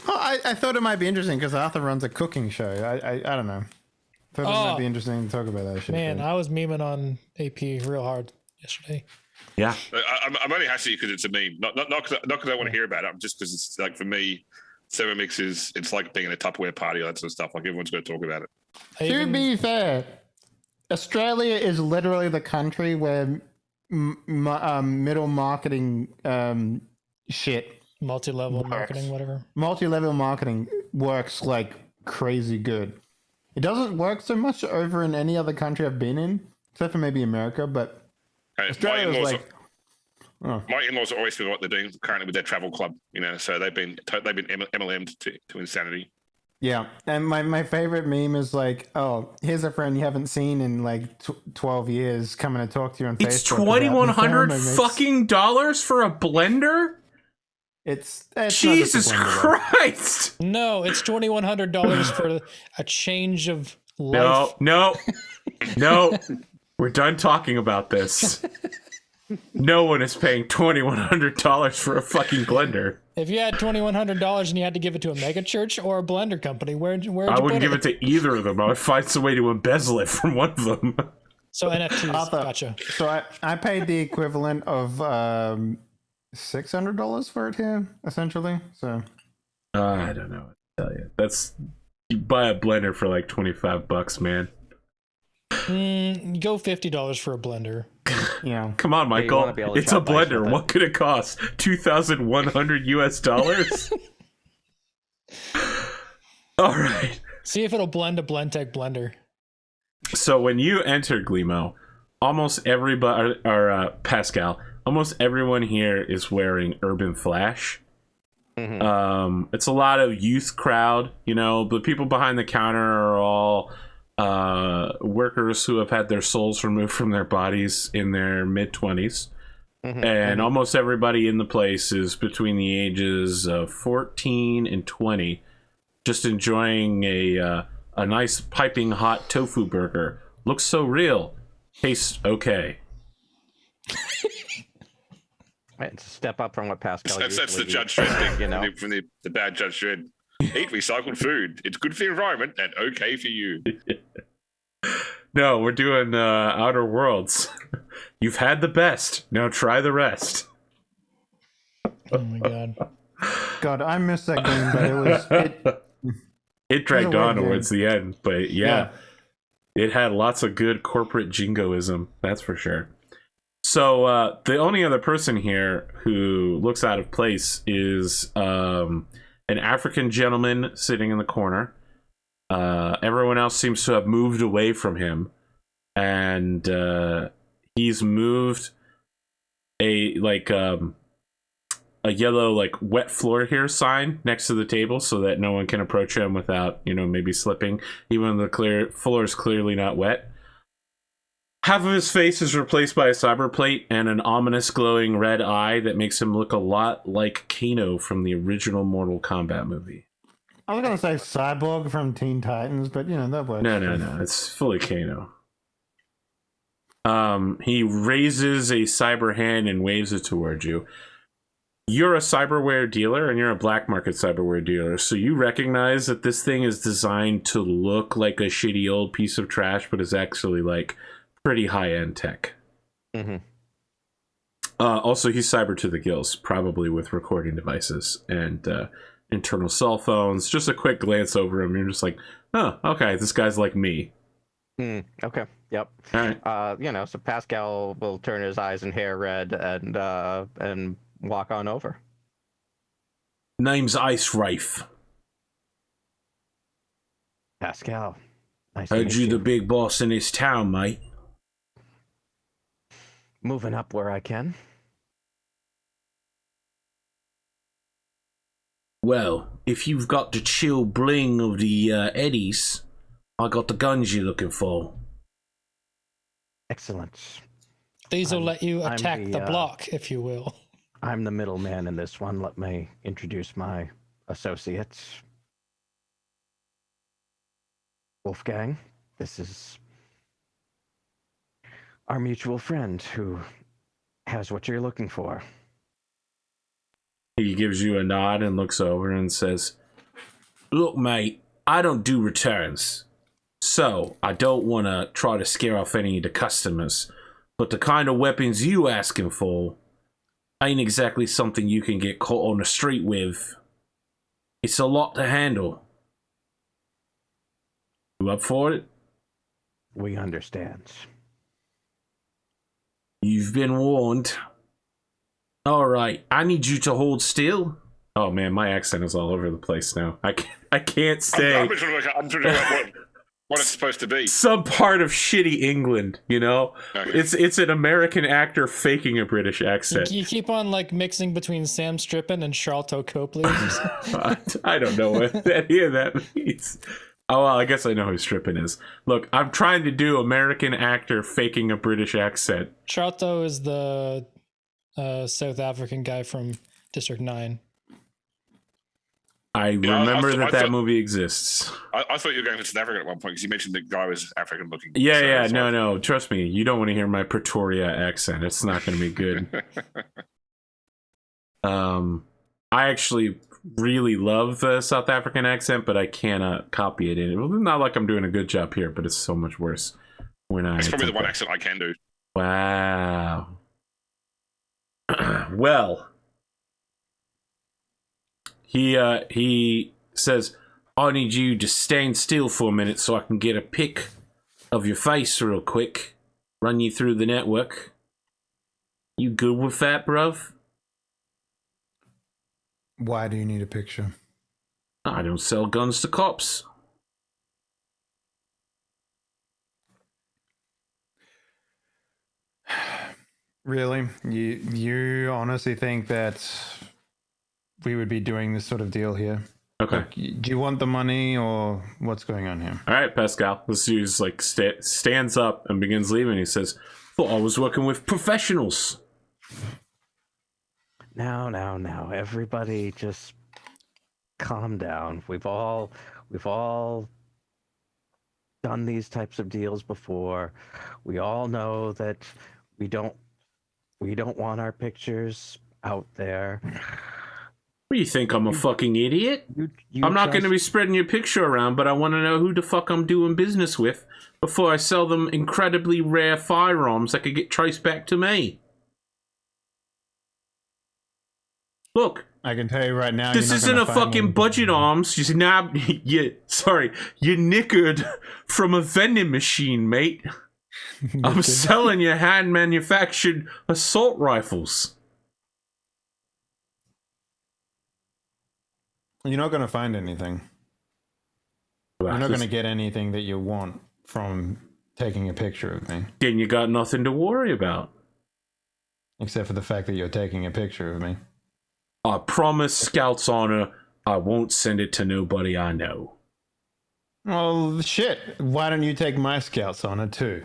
Oh, I thought it might be interesting because Arthur runs a cooking show. I don't know. Thought it might be interesting to talk about that shit. Man, but- I was memeing on AP real hard yesterday. Yeah. I'm only happy because it's a meme. Not because I want to hear about it. Just because it's like, for me, Thermomix it's like being in a Tupperware party, all that sort of stuff. Like everyone's going to talk about it. To be fair, Australia is literally the country where middle marketing shit, Multi-level works. marketing, whatever. multi-level marketing works like crazy good. It doesn't work so much over in any other country I've been in, except for maybe America, but Australia is like... My in-laws are always doing what they're doing currently with their travel club, so they've been MLM'd to insanity. Yeah, and my favorite meme is like, oh, here's a friend you haven't seen in like 12 years coming to talk to you on It's Facebook. about the $2,100 Thermomix. fucking dollars for a blender? It's not just a Jesus blender, though. Christ. No, it's $2,100 for a change of life. No. We're done talking about this. No one is paying $2,100 for a fucking blender. If you had $2,100 and you had to give it to a mega church or a blender company, where'd you I wouldn't put give it to either of them. I would find some way to embezzle it from one of them. So NFTs, Arthur, gotcha. So I paid the equivalent of $600 for it here, essentially. So I don't know what to tell you. You buy a blender for like $25, man. Go $50 for a blender. yeah, Come on, you wanna Michael. be able to It's a shop dice blender. with it. What could it cost? $2,100 US? All right. See if it'll blend a Blendtech blender. So when you enter Glimo, almost everybody, or Pascal, almost everyone here is wearing Urban Flash. It's a lot of youth crowd, you know. The people behind the counter are all workers who have had their souls removed from their bodies in their mid-20s. And almost everybody in the place is between the ages of 14 and 20, just enjoying a nice piping hot tofu burger. Looks so real. Tastes okay. It's a step up from what Pascal That's usually the Judge Dredd thing, you know. from the bad Judge Dredd. Eat recycled food. It's good for the environment and okay for you. No, we're doing Outer Worlds. You've had the best. Now try the rest. Oh my god. God, I missed that game, but it was It dragged It was a on weird towards the end, but yeah, it had lots of good corporate jingoism, that's for sure. So the only other person here who looks out of place is an African gentleman sitting in the corner. Everyone else seems to have moved away from him, and he's moved a yellow wet floor here sign next to the table so that no one can approach him without maybe slipping, even though the floor is clearly not wet. Half of his face is replaced by a cyber plate and an ominous glowing red eye that makes him look a lot like Kano from the original Mortal Kombat movie. I was gonna say Cyborg from Teen Titans, but that works. No, it's fully Kano. He raises a cyber hand and waves it towards you. You're a cyberware dealer and you're a black market cyberware dealer, so you recognize that this thing is designed to look like a shitty old piece of trash, but is actually pretty high-end tech. Also, he's cyber to the gills, probably with recording devices and internal cell phones. Just a quick glance over him, you're just like, oh, okay, this guy's like me. Okay. Yep. All right. So Pascal will turn his eyes and hair red and walk on over. Name's Ice Rife. Pascal, nice to Heard meet you the big boss in this town, mate. Moving up where I can. Well, if you've got the chill bling of the Eddies, I got the guns you're looking for. Excellent. These will let you I'm attack the, the block, if you will. I'm the middleman in this one. Let me introduce my associates. Wolfgang, this is our mutual friend who has what you're looking for. He gives you a nod and looks over and says, look, mate, I don't do returns. So, I don't want to try to scare off any of the customers. But the kind of weapons you asking for ain't exactly something you can get caught on the street with. It's a lot to handle. You up for it? We understand. You've been warned. Alright, I need you to hold still. Oh man, my accent is all over the place now. I can't stay. I'm trying to work what it's supposed to be. Some part of shitty England, Okay. It's an American actor faking a British accent. You keep on mixing between Sam Strippin and Charlton Copley. I don't know what any of that means. Oh, well, I guess I know who Strippin is. Look, I'm trying to do American actor faking a British accent. Charlton is the South African guy from District 9. I Yeah, remember I that thought- movie exists. I thought you were going to South Africa at one point because you mentioned the guy was African looking. Yeah, So no. Trust me, you don't want to hear my Pretoria accent. It's not going to be good. I actually really love the South African accent, but I cannot copy it. Not like I'm doing a good job here, but it's so much worse when I. It's probably the one that. accent I can do. Wow. Well, he says, "I need you to stand still for a minute so I can get a pic of your face real quick. Run you through the network. You good with that, bruv?" Why do you need a picture? I don't sell guns to cops. Really? You honestly think that we would be doing this sort of deal here? Okay. Like, do you want the money or what's going on here? All right, Pascal. This dude's like stands up and begins leaving. He says, "Thought I was working with professionals." Now, everybody just calm down. We've all done these types of deals before. We all know that we don't want our pictures out there. What do you think? I'm a fucking idiot? You I'm not just- going to be spreading your picture around, but I want to know who the fuck I'm doing business with before I sell them incredibly rare firearms that could get traced back to me. Look, I can tell you right now. this you're not isn't gonna a find fucking me. budget arms. You nabbed, you nickered from a vending machine, mate. I'm selling you hand-manufactured assault rifles. You're not going to find anything. You're not going to get anything that you want from taking a picture of me, Then you got nothing to worry about. except for the fact that you're taking a picture of me. I promise, Scout's honor, I won't send it to nobody I know. Well, shit. Why don't you take my scouts on it too?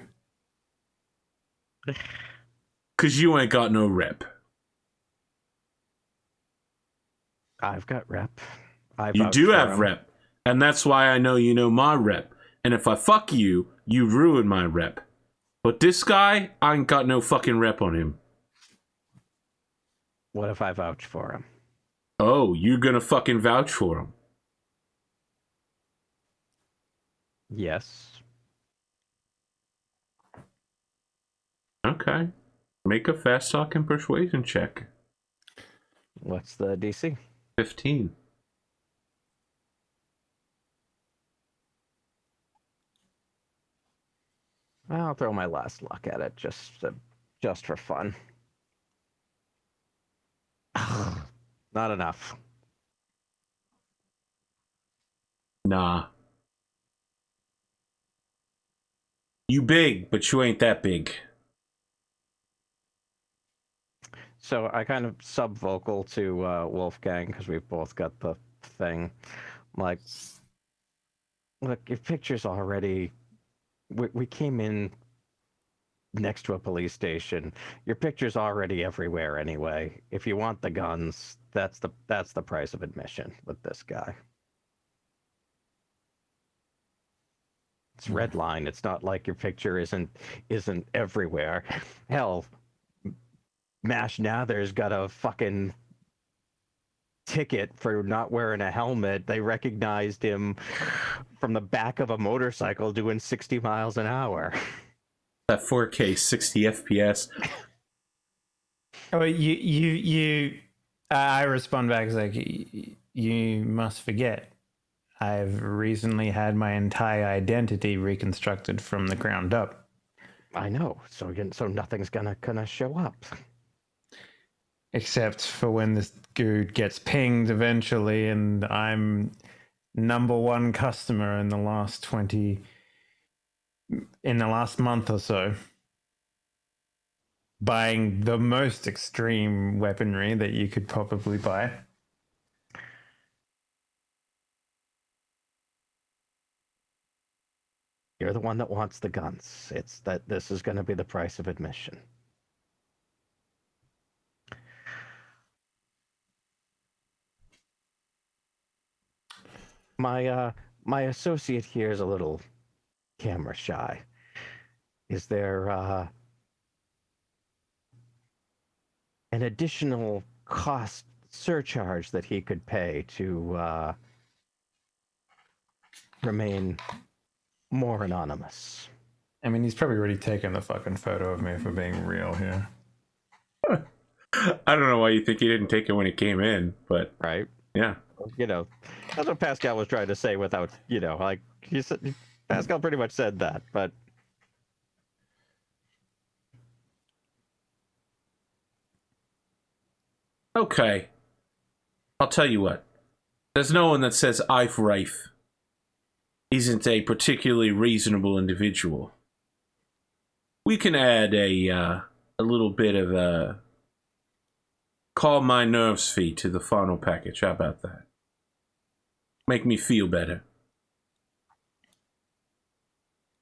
'Cause you ain't got no rep. I've got rep. You do have rep. And that's why I know you know my rep. And if I fuck you, you ruin my rep. But this guy, I ain't got no fucking rep on him. What if I vouch for him? Oh, you're gonna fucking vouch for him. Yes. Okay. Make a fast talk and persuasion check. What's the DC? 15. I'll throw my last luck at it just for fun. Not enough. Nah. You big, but you ain't that big. So I kind of sub-vocal to Wolfgang because we've both got the thing. I'm like, look, your picture's already. We came in next to a police station. Your picture's already everywhere anyway. If you want the guns, that's the price of admission with this guy. It's Redline. It's not like your picture isn't everywhere. Hell, Mash Nather's got a fucking ticket for not wearing a helmet. They recognized him from the back of a motorcycle doing 60 miles an hour. That 4K 60 FPS. Oh, I respond back like, you must forget. I've recently had my entire identity reconstructed from the ground up. I know. So nothing's gonna show up. Except for when this dude gets pinged eventually, and I'm #1 customer in the last month or so, buying the most extreme weaponry that you could probably buy. You're the one that wants the guns. It's that this is gonna be the price of admission. My associate here is a little camera shy. Is there an additional cost surcharge that he could pay to remain more anonymous? I mean, he's probably already taken the fucking photo of me for being real here. I don't know why you think he didn't take it when he came in, but Right? yeah. You know, that's what Pascal was trying to say without, like he said. Pascal pretty much said that, but Okay. I'll tell you what. There's no one that says I've Rafe isn't a particularly reasonable individual. We can add a little bit of a calm my nerves fee to the final package. How about that? Make me feel better.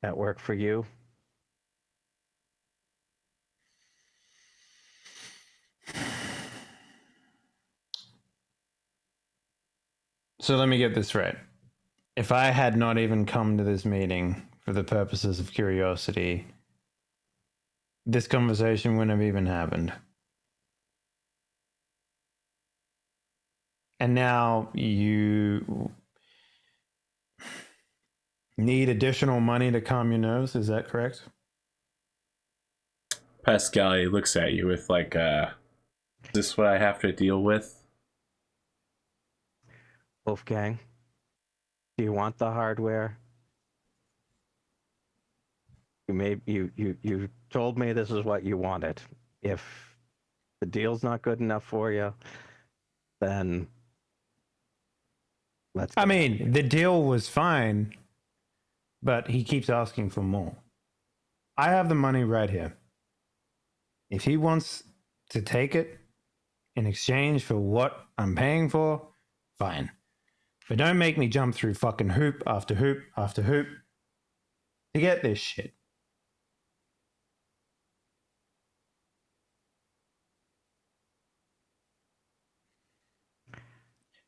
that work for you? So let me get this right. If I had not even come to this meeting for the purposes of curiosity, this conversation wouldn't have even happened. And now you need additional money to calm your nerves, is that correct? Pascal, he looks at you with like, is this what I have to deal with? Wolfgang, do you want the hardware? You told me this is what you wanted. If the deal's not good enough for you, then let's I go. mean, the deal was fine, but he keeps asking for more. I have the money right here. If he wants to take it in exchange for what I'm paying for, fine. But don't make me jump through fucking hoop after hoop after hoop to get this shit.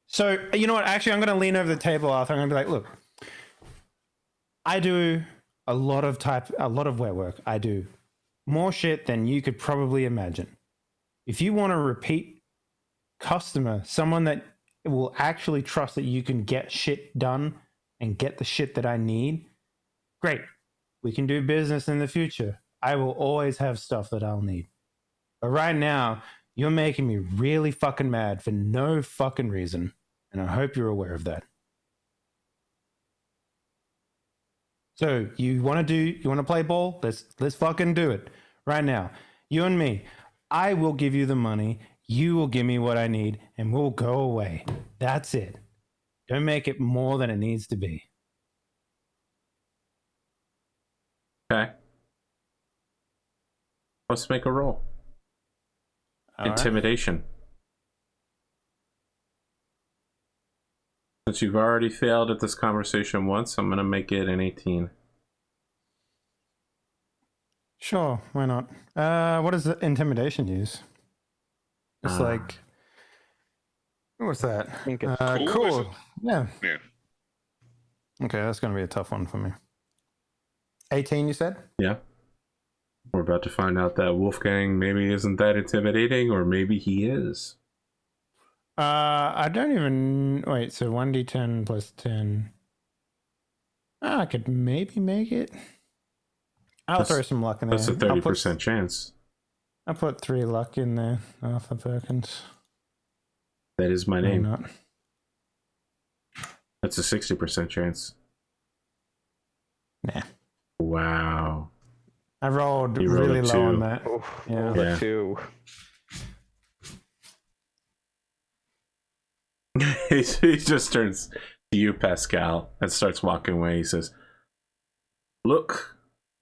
So, you know what? Actually, I'm going to lean over the table after. I'm going to be like, look, I do a lot of wet work. I do more shit than you could probably imagine. If you want a repeat customer, someone that will actually trust that you can get shit done and get the shit that I need, great. We can do business in the future. I will always have stuff that I'll need. But right now, you're making me really fucking mad for no fucking reason. And I hope you're aware of that. So you want to play ball? Let's fucking do it right now. You and me. I will give you the money. You will give me what I need, and we'll go away. That's it. Don't make it more than it needs to be. Okay. Let's make a roll. All right. Intimidation. Since you've already failed at this conversation once, I'm going to make it an 18. Sure, why not? What does the intimidation use? It's like, what's that? I think it's cool, is Cool. it? Yeah. Yeah. Okay, that's going to be a tough one for me. 18, you said? Yeah. We're about to find out that Wolfgang maybe isn't that intimidating, or maybe he is. I don't even wait. So 1d10 plus 10. I could maybe make it. I'll throw some luck in there. That's a 30% chance. I'll put 3 luck in there, Arthur Perkins. That is my Why name. not? That's a 60% chance. Nah. Wow. I rolled You rolled really a low 2. on that. yeah. Yeah. 2. He just turns to you, Pascal, and starts walking away. He says, "Look,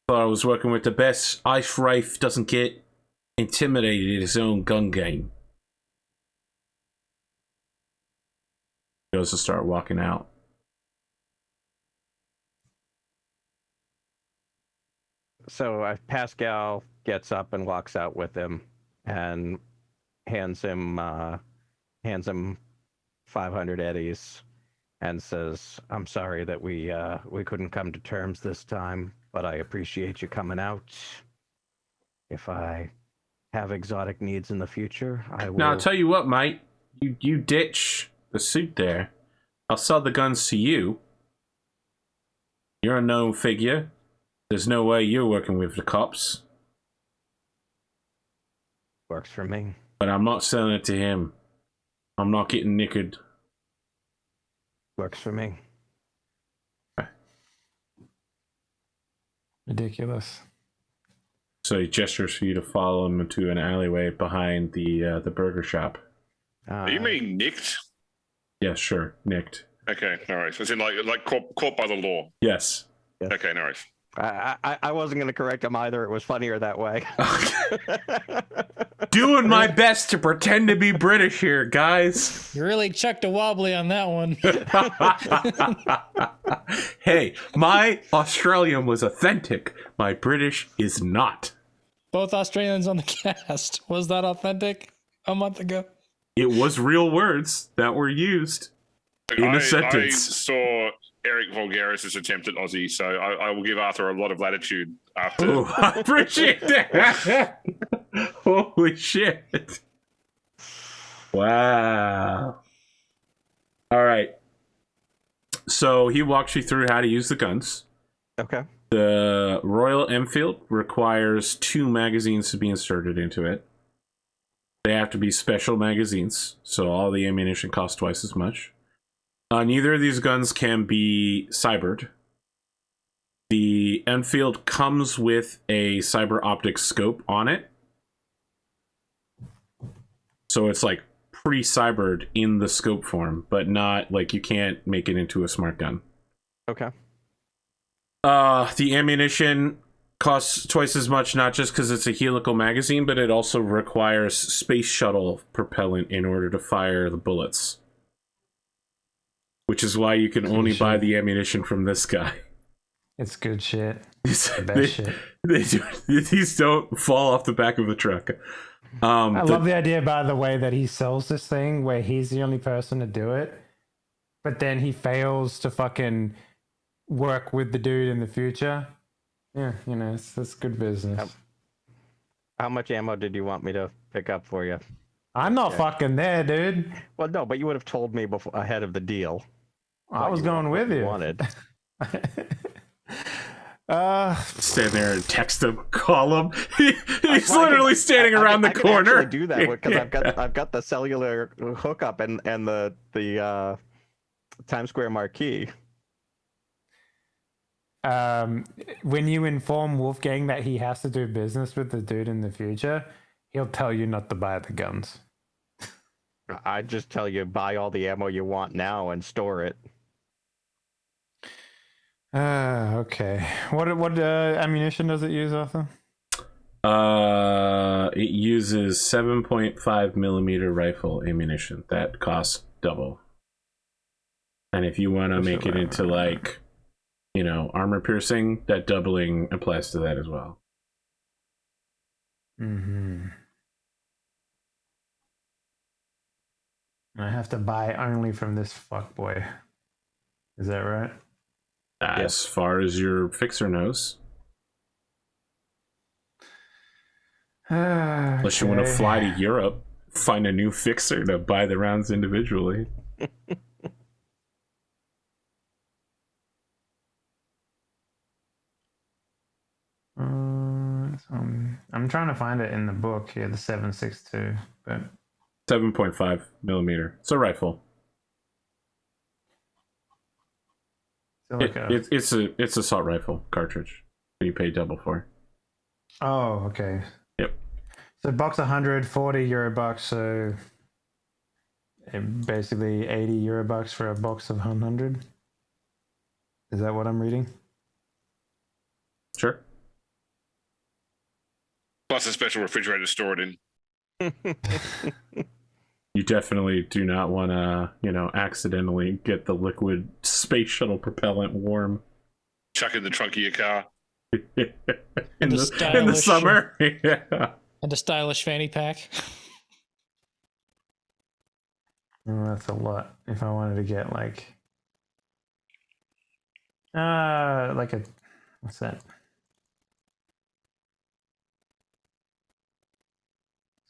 thought I was working with the best. Ice Rafe doesn't get intimidated at his own gun game." He goes to start walking out. So Pascal gets up and walks out with him and hands him 500 eddies and says, "I'm sorry that we couldn't come to terms this time, but I appreciate you coming out. If I have exotic needs in the future, I will." Now, I'll tell you what, mate. You ditch the suit there. I'll sell the guns to you. You're a known figure. There's no way you're working with the cops. Works for me. But I'm not selling it to him. I'm not getting nickered. Works for me. Ridiculous. So he gestures for you to follow him into an alleyway behind the burger shop. Are you meaning nicked? Yeah, sure. Nicked. Okay, no worries. As in like caught by the law. Yes. Okay, no worries. I wasn't going to correct him either. It was funnier that way. Doing my best to pretend to be British here, guys. You really chucked a wobbly on that one. Hey, my Australian was authentic. My British is not. Both Australians on the cast. Was that authentic a month ago? It was real words that were used in a I sentence. saw Eric Vulgaris' attempt at Aussie, so I will give Arthur a lot of latitude after. Oh, I appreciate that. Holy shit. Wow. All right. So he walks you through how to use the guns. Okay. The Royal Enfield requires 2 magazines to be inserted into it. They have to be special magazines, so all the ammunition costs twice as much. Neither of these guns can be cybered. The Enfield comes with a cyber optic scope on it. So it's like pre-cybered in the scope form, but not like you can't make it into a smart gun. Okay. The ammunition costs twice as much, not just because it's a helical magazine, but it also requires space shuttle propellant in order to fire the bullets. Which is why you can only buy the ammunition from this guy. It's good shit. It's The best shit. These don't fall off the back of the truck. I love the idea, by the way, that he sells this thing where he's the only person to do it, but then he fails to fucking work with the dude in the future. Yeah, you know, it's good business. How much ammo did you want me to pick up for you? I'm not fucking there, dude. Well, no, but you would have told me before ahead of the deal. I was going with you. Wanted. Stand there and text him, call him. He's literally standing around the corner. I can do that because I've got the cellular hookup and the Times Square marquee. When you inform Wolfgang that he has to do business with the dude in the future, he'll tell you not to buy the guns. I just tell you, buy all the ammo you want now and store it. Okay. What ammunition does it use, Arthur? It uses 7.5 millimeter rifle ammunition. That costs double. And if you want to make it into like, armor piercing, that doubling applies to that as well. Mm-hmm. I have to buy only from this fuckboy. Is that right? As far as your fixer knows. Unless you want to fly to Europe, find a new fixer to buy the rounds individually. I'm trying to find it in the book here, the 7.62, but 7.5 millimeter. It's a rifle. It's a assault rifle cartridge. You pay double for. Oh, okay. Yep. So box 140 euro bucks. So basically 80 euro bucks for a box of 100. Is that what I'm reading? Sure. Plus a special refrigerator stored in. You definitely do not want to, accidentally get the liquid space shuttle propellant warm. Chuck in the trunk of your car. in the summer. Yeah. And a stylish fanny pack. Oh, that's a lot. If I wanted to get What's that?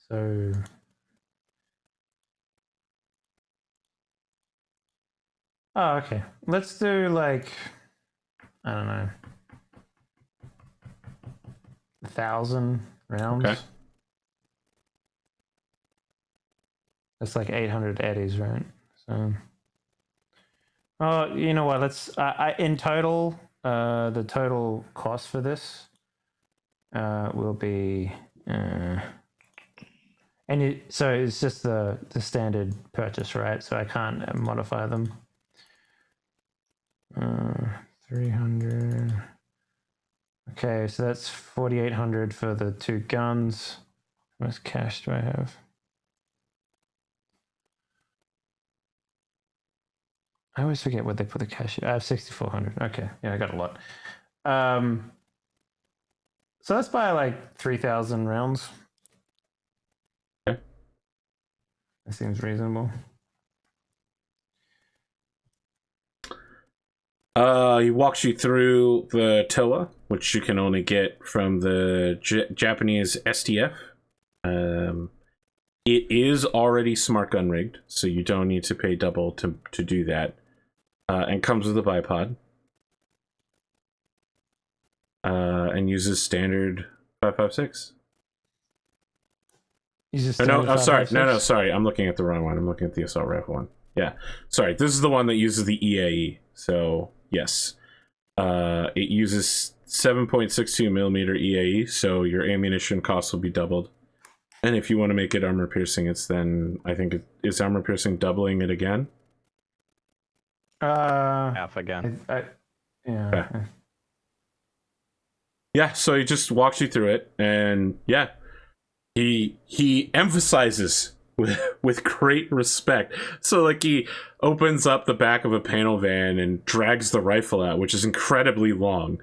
So. Oh, okay. Let's do like, I don't know, 1,000 rounds. Okay. That's like 800 eddies, right? So, oh, you know what? Let's. In total, the total cost for this will be, so it's just the standard purchase, right? So I can't modify them. 300. Okay, so that's 4,800 for the 2 guns. How much cash do I have? I always forget what they put the cash. I have 6,400. Okay, yeah, I got a lot. So let's buy like 3,000 rounds. Okay. That seems reasonable. He walks you through the TOA, which you can only get from the Japanese STF. It is already smart gun rigged, so you don't need to pay double to do that. And comes with a bipod. And uses standard 5.56. Sorry. I'm looking at the wrong one. I'm looking at the assault rifle one. Yeah, sorry. This is the one that uses the EAE. So yes, it uses 7.62 millimeter EAE. So your ammunition cost will be doubled. And if you want to make it armor piercing, it's then I think is armor piercing doubling it again. Half again. Yeah. Okay. Yeah, so he just walks you through it, and yeah, he emphasizes with great respect. So like he opens up the back of a panel van and drags the rifle out, which is incredibly long,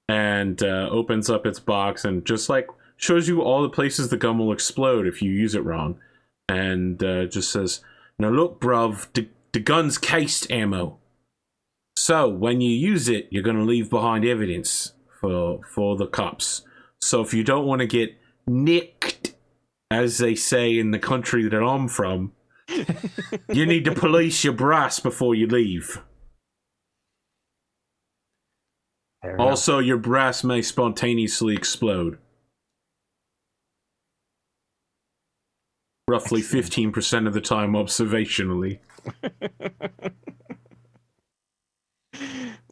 and opens up its box and just like shows you all the places the gun will explode if you use it wrong, and just says, "Now look, bruv, the gun's cased ammo. So when you use it, you're gonna leave behind evidence for the cops. So if you don't want to get nicked, as they say in the country that I'm from, you need to police your brass before you leave. Also, your brass may spontaneously explode. Roughly 15% of the time observationally.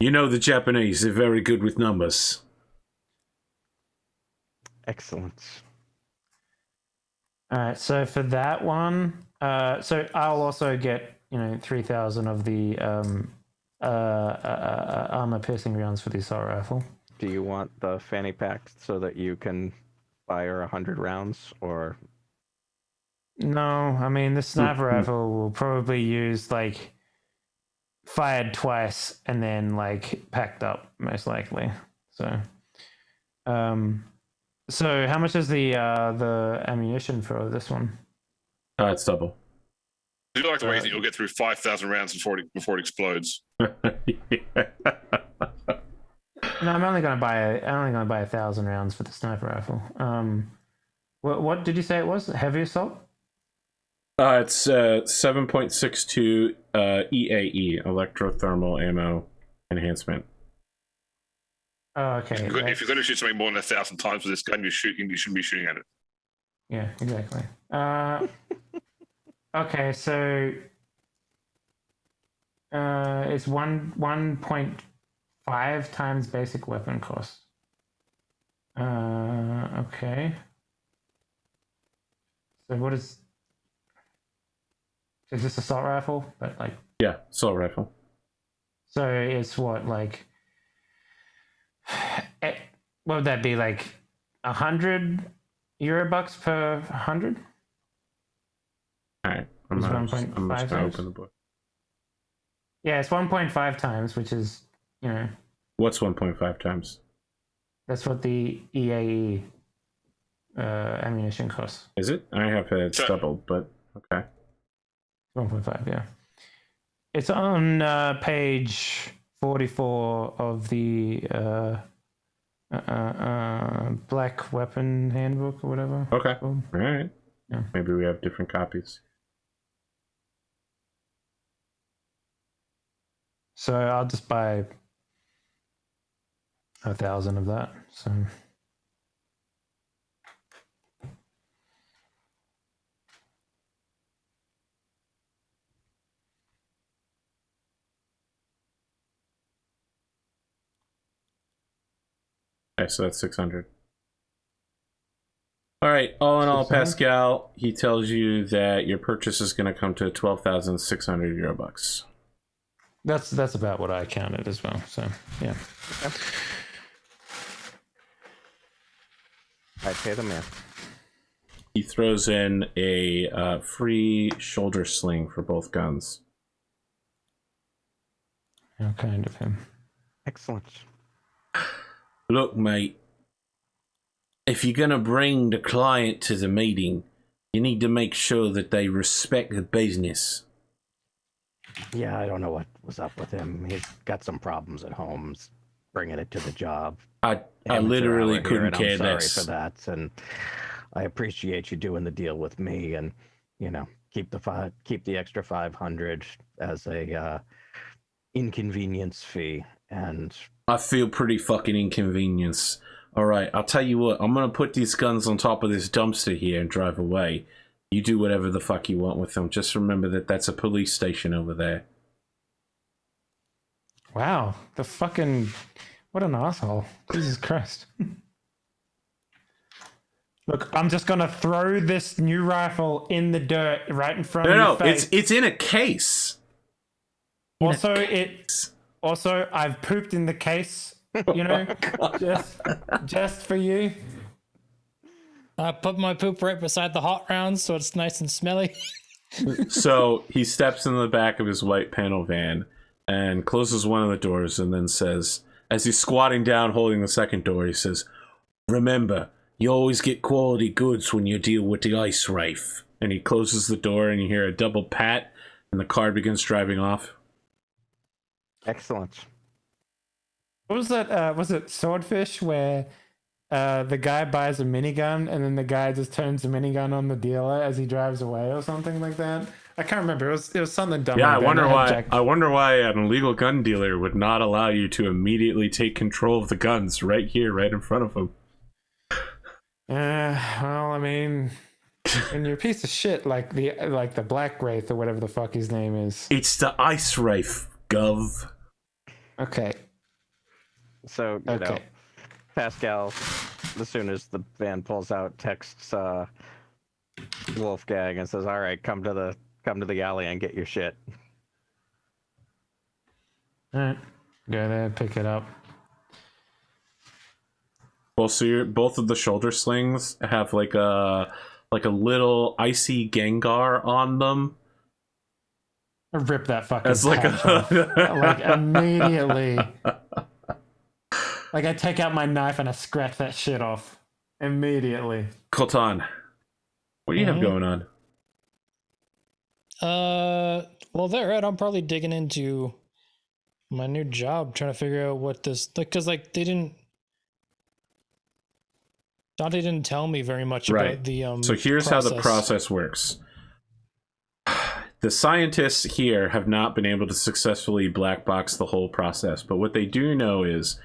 You know the Japanese, they're very good with numbers." Excellent. All right, so for that one, so I'll also get 3,000 of the armor piercing rounds for the assault rifle. Do you want the fanny pack so that you can fire 100 rounds, or? No, I mean the sniper rifle will probably use like fired twice and then like packed up most likely. So, so how much is the ammunition for this one? It's double. Do you like the way you think you'll get through 5,000 rounds before it explodes? Yeah. No, I'm only gonna buy 1,000 rounds for the sniper rifle. What did you say it was? Heavy assault? It's 7.62 EAE, electrothermal ammo enhancement. Oh, okay. If you're going to shoot something more than 1,000 times with this gun, you shouldn't be shooting at it. Yeah, exactly. Okay, so it's 1.5 times basic weapon cost. Okay. So what is this assault rifle? But like, yeah, assault rifle. So it's what, like, what would that be, like 100 Eurobucks per 100? All right, I'm just gonna open the book. Yeah, it's 1.5 times, which is, What's 1.5 times? That's what the EAE ammunition costs. Is it? I have it's doubled, but okay. 1.5, yeah. It's on page 44 of the Black Weapon Handbook or whatever. Okay. it's called. All right. Yeah. Maybe we have different copies. So I'll just buy 1,000 of that. So Okay, so that's 600. All right. All in all, 600? Pascal, he tells you that your purchase is going to come to 12,600 Eurobucks. that's about what I counted as well. So yeah. I pay the man. He throws in a free shoulder sling for both guns. How kind of him. Excellent. Look, mate, if you're going to bring the client to the meeting, you need to make sure that they respect the business. Yeah, I don't know what was up with him. He's got some problems at home. He's bringing it to the job. I Amateur literally hour here, couldn't and care I'm sorry less. for that, and I appreciate you doing the deal with me, and keep the extra 500 as a inconvenience fee. And I feel pretty fucking inconvenienced. All right, I'll tell you what. I'm going to put these guns on top of this dumpster here and drive away. You do whatever the fuck you want with them. Just remember that that's a police station over there. Wow, the fucking what an asshole! Jesus Christ! Look, I'm just gonna throw this new rifle in the dirt right in front of your face. it's in a case. Also, I've pooped in the case. You know, just for you. I put my poop right beside the hot rounds so it's nice and smelly. So he steps in the back of his white panel van and closes one of the doors and then says, as he's squatting down holding the second door, he says, "Remember, you always get quality goods when you deal with the ice wraith." And he closes the door and you hear a double pat and the car begins driving off. excellent. What was that? Was it Swordfish where the guy buys a minigun and then the guy just turns the minigun on the dealer as he drives away or something like that? I can't remember. It was something dumb. Yeah, like that. I wonder why an illegal gun dealer would not allow you to immediately take control of the guns right here, right in front of him. Well, I mean, when you're a piece of shit like the Black Wraith or whatever the fuck his name is. It's the ice wraith, gov. Okay. So Pascal, as soon as the van pulls out, texts Wolfgang and says, "All right, come to the alley and get your shit." All right. Go there, pick it up. Well, so both of the shoulder slings have like a little icy Gengar on them. I rip that fucking As like patch a off. Like immediately. Like I take out my knife and I scratch that shit off immediately. Coltan, what do you have going on? Well, there, I'm probably digging into my new job, trying to figure out what this, because Dante didn't tell me very much about the So here's how the process works. The scientists here have not been able to successfully black box the whole process, but what they do know is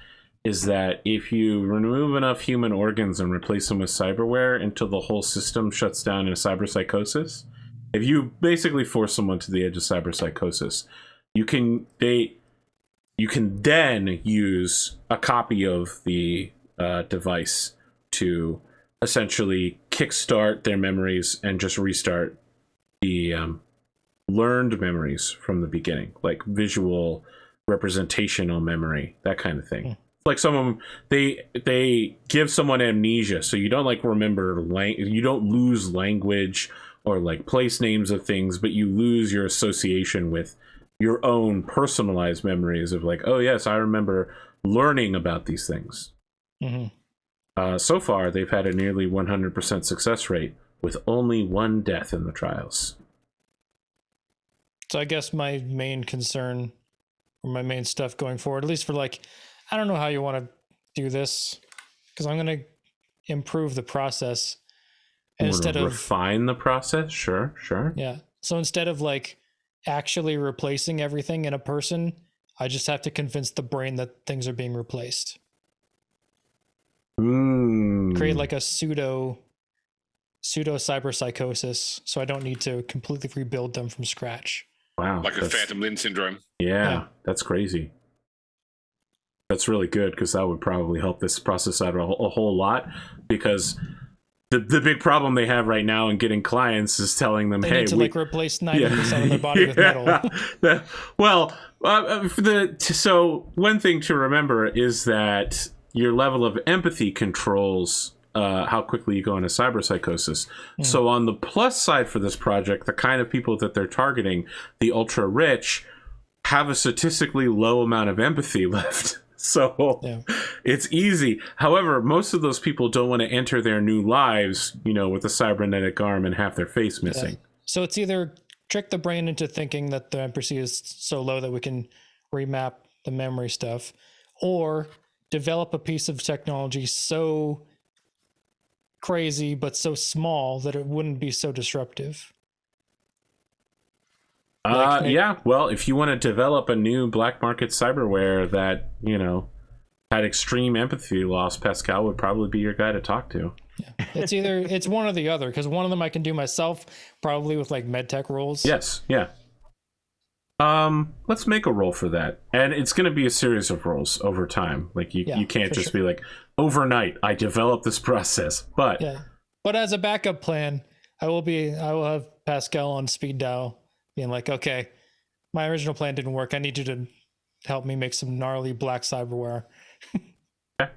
that if you remove enough human organs and replace them with cyberware until the whole system shuts down in a cyberpsychosis, if you basically force someone to the edge of cyberpsychosis, you can then use a copy of the device to essentially kickstart their memories and just restart the learned memories from the beginning, like visual representational memory, that kind of thing. Like some of them, they give someone amnesia, so you don't remember you don't lose language or place names of things, but you lose your association with your own personalized memories of oh yes, I remember learning about these things. So far, they've had a nearly 100% success rate with only one death in the trials. So I guess my main concern my main stuff going forward. At least for like, I don't know how you want to do this, because I'm going to improve the process instead of refine the process. Sure. Yeah. So instead of like actually replacing everything in a person, I just have to convince the brain that things are being replaced. Create like a pseudo cyberpsychosis, so I don't need to completely rebuild them from scratch. Wow. Like a phantom limb syndrome. Yeah, that's crazy. That's really good, because that would probably help this process out a whole lot, because the big problem they have right now in getting clients is telling them, they hey, need to like replace 90% of their body with metal. So one thing to remember is that your level of empathy controls how quickly you go into cyberpsychosis. So on the plus side for this project, the kind of people that they're targeting, the ultra rich, have a statistically low amount of empathy left. So it's easy. However, most of those people don't want to enter their new lives, with a cybernetic arm and half their face missing. Yeah. So it's either trick the brain into thinking that the empathy is so low that we can remap the memory stuff, or develop a piece of technology so crazy but so small that it wouldn't be so disruptive. Well, if you want to develop a new black market cyberware that, had extreme empathy loss, Pascal would probably be your guy to talk to. Yeah. It's one or the other, because one of them I can do myself, probably with like Medtech roles. Yes, yeah. Let's make a roll for that. And it's going to be a series of rolls over time. Like you can't just be like, overnight, I developed this process. But as a backup plan, I will have Pascal on speed dial being like, okay, my original plan didn't work. I need you to help me make some gnarly black cyberware. Okay.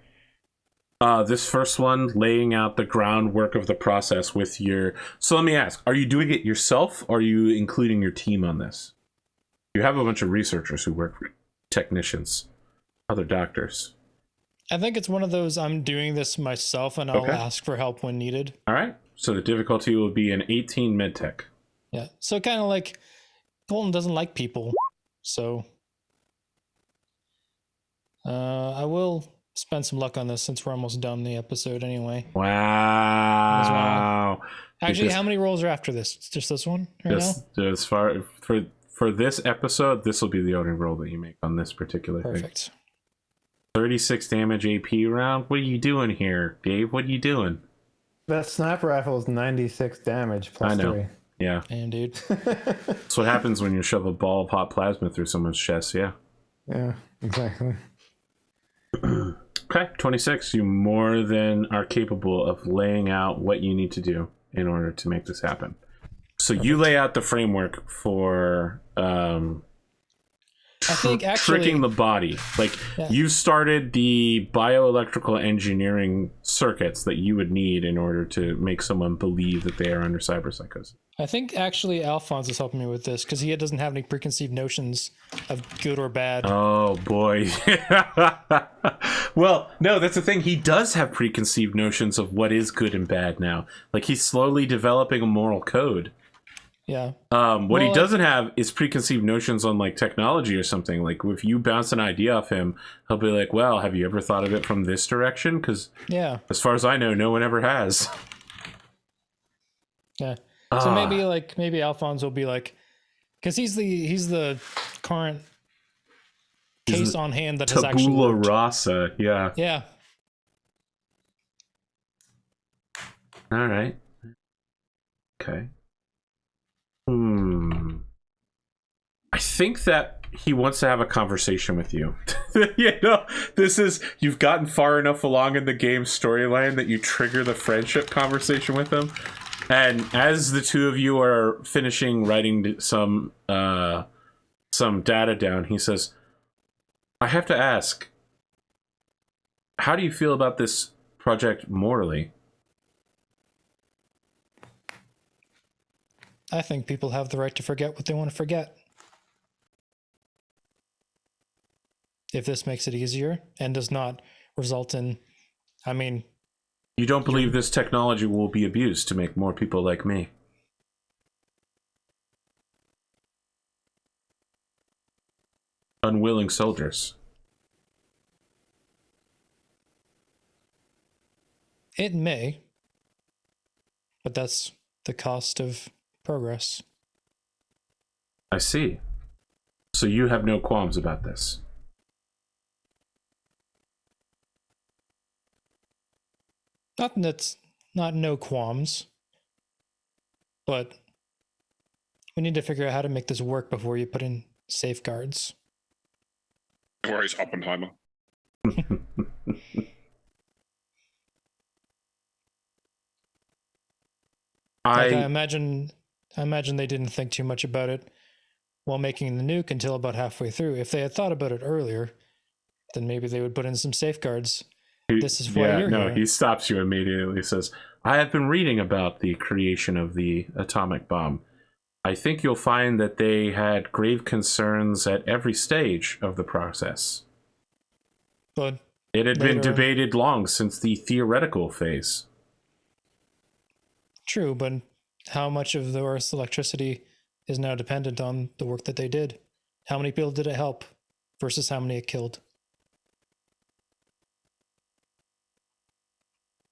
This first one, laying out the groundwork of the process with your... So let me ask, are you doing it yourself, or are you including your team on this? You have a bunch of researchers who work for technicians, other doctors. I think it's one of those, I'm doing this myself and I'll ask for help when needed. All right. So the difficulty will be an 18 Medtech. Yeah. So kind of like Coltan doesn't like people. So I will spend some luck on this since we're almost done the episode anyway. Wow. Actually, how many rolls are after this? It's just this one right now? As far for this episode, this will be the only roll that you make on this particular thing. Perfect. 36 damage AP round. What are you doing here, Dave? What are you doing? That sniper rifle is 96 damage plus 3. Yeah. Damn, dude. That's what happens when you shove a ball of hot plasma through someone's chest, yeah. Yeah, exactly. Okay, 26. You more than are capable of laying out what you need to do in order to make this happen. So you lay out the framework for I think actually, tricking the body. Like, you've started the bioelectrical engineering circuits that you would need in order to make someone believe that they are under cyberpsychosis. I think actually Alphonse is helping me with this, because he doesn't have any preconceived notions of good or bad. Oh boy. Well, no, that's the thing. He does have preconceived notions of what is good and bad now. Like, he's slowly developing a moral code. Yeah. What he doesn't have is preconceived notions on like technology or something. Like, if you bounce an idea off him, he'll be like, well, have you ever thought of it from this direction? Because as far as I know, no one ever has. Yeah. So maybe Alphonse will be like, because he's the current case on hand that has actually tabula worked. rasa. Yeah. Yeah. All right. Okay. I think that he wants to have a conversation with you. You've gotten far enough along in the game storyline that you trigger the friendship conversation with him. And as the two of you are finishing writing some data down, he says, I have to ask, how do you feel about this project morally? I think people have the right to forget what they want to forget. If this makes it easier and does not result in, you don't believe this technology will be abused to make more people like me? unwilling soldiers. It may, but that's the cost of progress. I see. So you have no qualms about this? Not no qualms, but we need to figure out how to make this work before you put in safeguards. No worries, Oppenheimer. I imagine they didn't think too much about it while making the nuke until about halfway through. If they had thought about it earlier, then maybe they would put in some safeguards. This is why you're here. He stops you immediately. He says, I have been reading about the creation of the atomic bomb. I think you'll find that they had grave concerns at every stage of the process. But it had been debated long since the theoretical phase. True, but how much of the Earth's electricity is now dependent on the work that they did? How many people did it help versus how many it killed?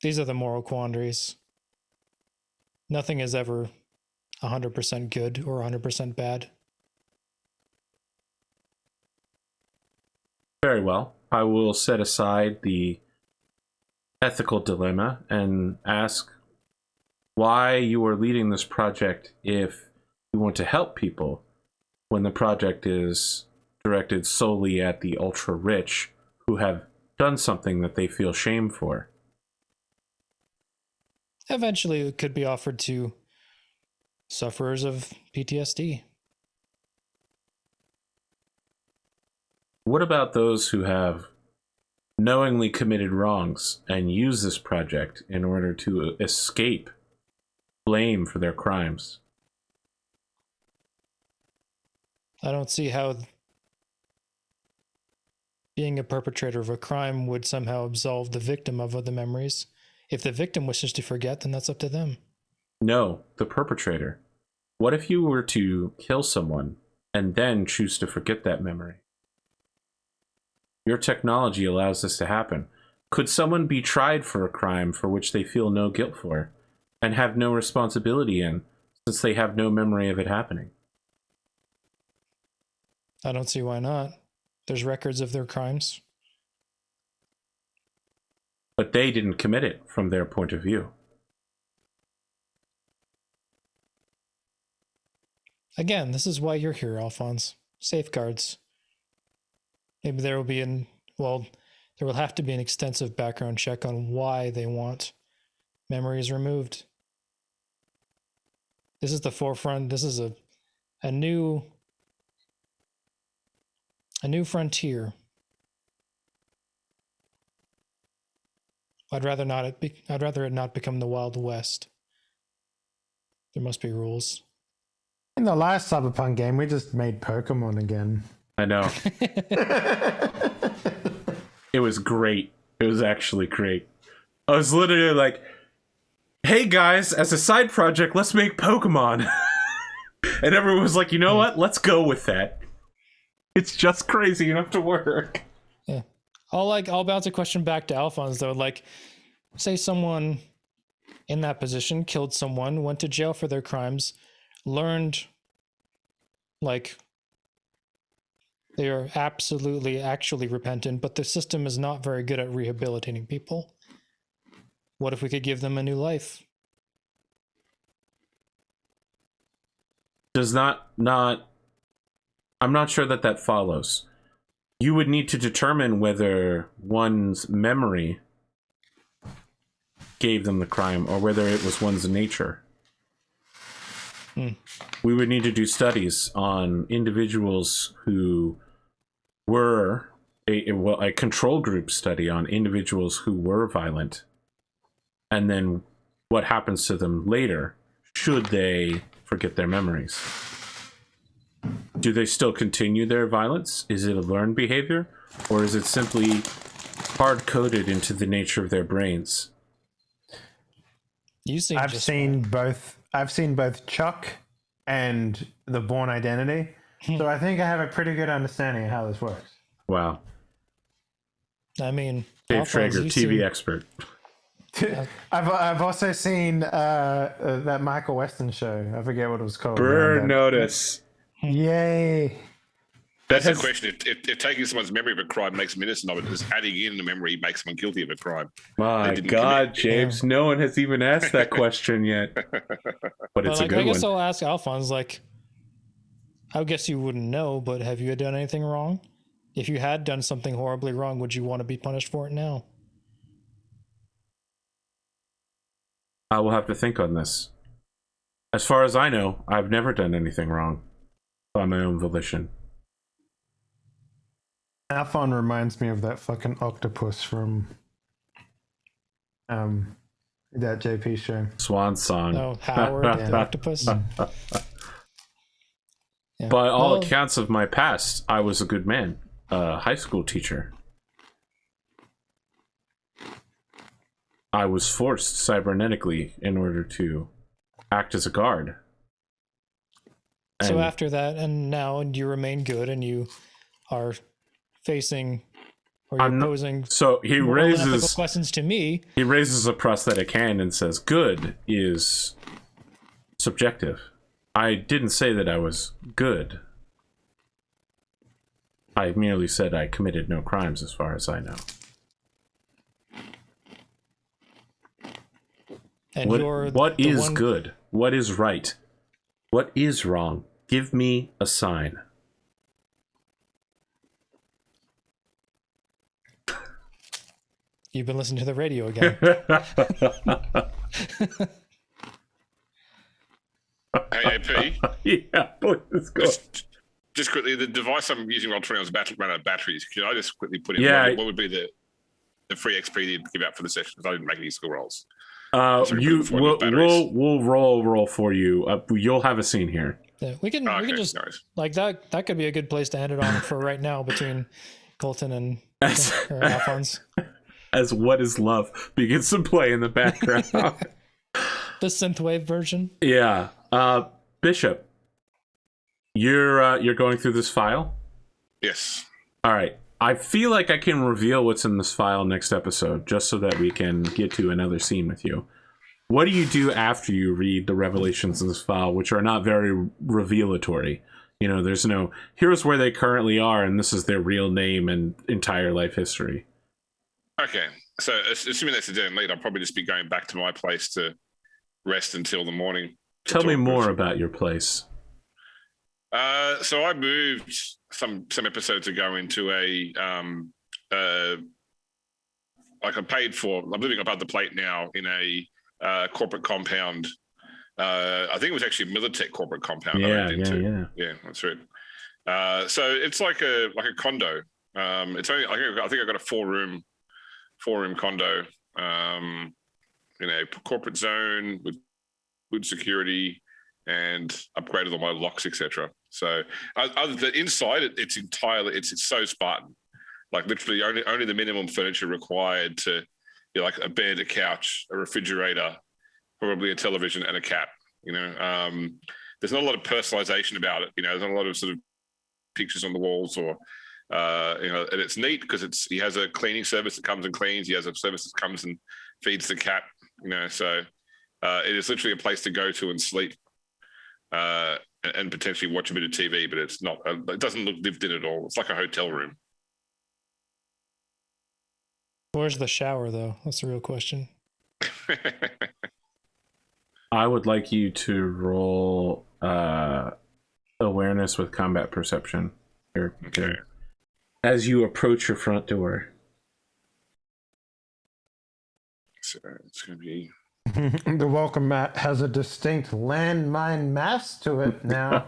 These are the moral quandaries. Nothing is ever 100% good or 100% bad. Very well. I will set aside the ethical dilemma and ask why you are leading this project if you want to help people when the project is directed solely at the ultra-rich who have done something that they feel shame for. Eventually, it could be offered to sufferers of PTSD. What about those who have knowingly committed wrongs and use this project in order to escape blame for their crimes? I don't see how being a perpetrator of a crime would somehow absolve the victim of the memories. If the victim wishes to forget, then that's up to them. No, the perpetrator. What if you were to kill someone and then choose to forget that memory? Your technology allows this to happen. Could someone be tried for a crime for which they feel no guilt for and have no responsibility in, since they have no memory of it happening? I don't see why not. There's records of their crimes. But they didn't commit it from their point of view. Again, this is why you're here, Alphonse. Safeguards. Maybe there will have to be an extensive background check on why they want memories removed. This is the forefront. This is a new frontier. I'd rather it not become the Wild West. There must be rules. In the last Cyberpunk game, we just made Pokemon again. I know. It was great. It was actually great. I was literally like, hey guys, as a side project, let's make Pokemon. And everyone was like, you know what? Let's go with that. It's just crazy enough to work. Yeah. I'll bounce a question back to Alphonse though. Like, say someone in that position killed someone, went to jail for their crimes, learned like they are actually repentant, but the system is not very good at rehabilitating people. What if we could give them a new life? Does not I'm not sure that follows. You would need to determine whether one's memory gave them the crime or whether it was one's nature. We would need to do studies on individuals who were a control group study on individuals who were violent, and then what happens to them later should they forget their memories. Do they still continue their violence? Is it a learned behavior, or is it simply hard-coded into the nature of their brains? I've seen both Chuck and the Born Identity. So I think I have a pretty good understanding of how this works. Wow. I mean, Dave Alphonse, Traeger, you TV seem- expert. I've also seen that Michael Weston show. I forget what it was called. Burn now, notice. but- Yay! That's has- the question. If taking someone's memory of a crime makes them innocent of it, does adding in the memory makes someone guilty of a crime? My didn't God, commit. James, no one has even asked that question yet. But it's a like, good I guess one. I'll ask Alphonse, like, I guess you wouldn't know, but have you done anything wrong? If you had done something horribly wrong, would you want to be punished for it now? I will have to think on this. As far as I know, I've never done anything wrong by my own volition. Alphon reminds me of that fucking octopus from that JP show. Swan song. Oh, Howard the octopus. Yeah. By all Well, accounts of my past, I was a good man, a high school teacher. I was forced cybernetically in order to act as a guard. so And after that, and now you remain good, and you are facing, or you're I'm not- posing so he moral and ethical raises questions to me. a prosthetic hand and says, "Good is subjective." I didn't say that I was good. I merely said I committed no crimes as far as I know. And you're What the is one- good? What is right? What is wrong? Give me a sign. You've been listening to the radio again. Hey, AP, Yeah, please go. just quickly, the device I'm using while trying to run out of batteries. Could I just quickly put in Yeah. what would be the free XP you'd give out for the session? Because I didn't make any skill rolls. We'll roll for you. You'll have a scene here. Yeah, we can just nice. like that. That could be a good place to end it on for right now between Colton and As, or Alphonse. as What Is Love begins to play in the background. The synthwave version. Yeah. Bishop, you're going through this file? Yes. All right. I feel like I can reveal what's in this file next episode, just so that we can get to another scene with you. What do you do after you read the revelations in this file, which are not very revelatory? You know, there's no, here's where they currently are, and this is their real name and entire life history. Okay. So assuming that's a dead end lead, I'll probably just be going back to my place to rest until the morning. Tell me talk more with- about your place. So I moved some episodes ago into a like I paid for. I'm living above the plate now in a corporate compound. I think it was actually a Medtech corporate compound. I moved into. Yeah, that's right. So it's like a condo. It's only I think I got a four room condo. In a corporate zone with good security and upgraded all my locks, etc. So other than inside, it's entirely it's so Spartan. Like literally only the minimum furniture required to, you know, like a bed, a couch, a refrigerator, probably a television and a cat. You know, there's not a lot of personalization about it. You know, there's not a lot of sort of pictures on the walls or, you know, and it's neat because he has a cleaning service that comes and cleans. He has a service that comes and feeds the cat. You know, so it is literally a place to go to and sleep. And potentially watch a bit of TV, but it's not. It doesn't look lived in at all. It's like a hotel room. Where's the shower, though? That's the real question. I would like you to roll awareness with combat perception. Okay. As you approach your front door. So it's going to be. The welcome mat has a distinct landmine mass to it now.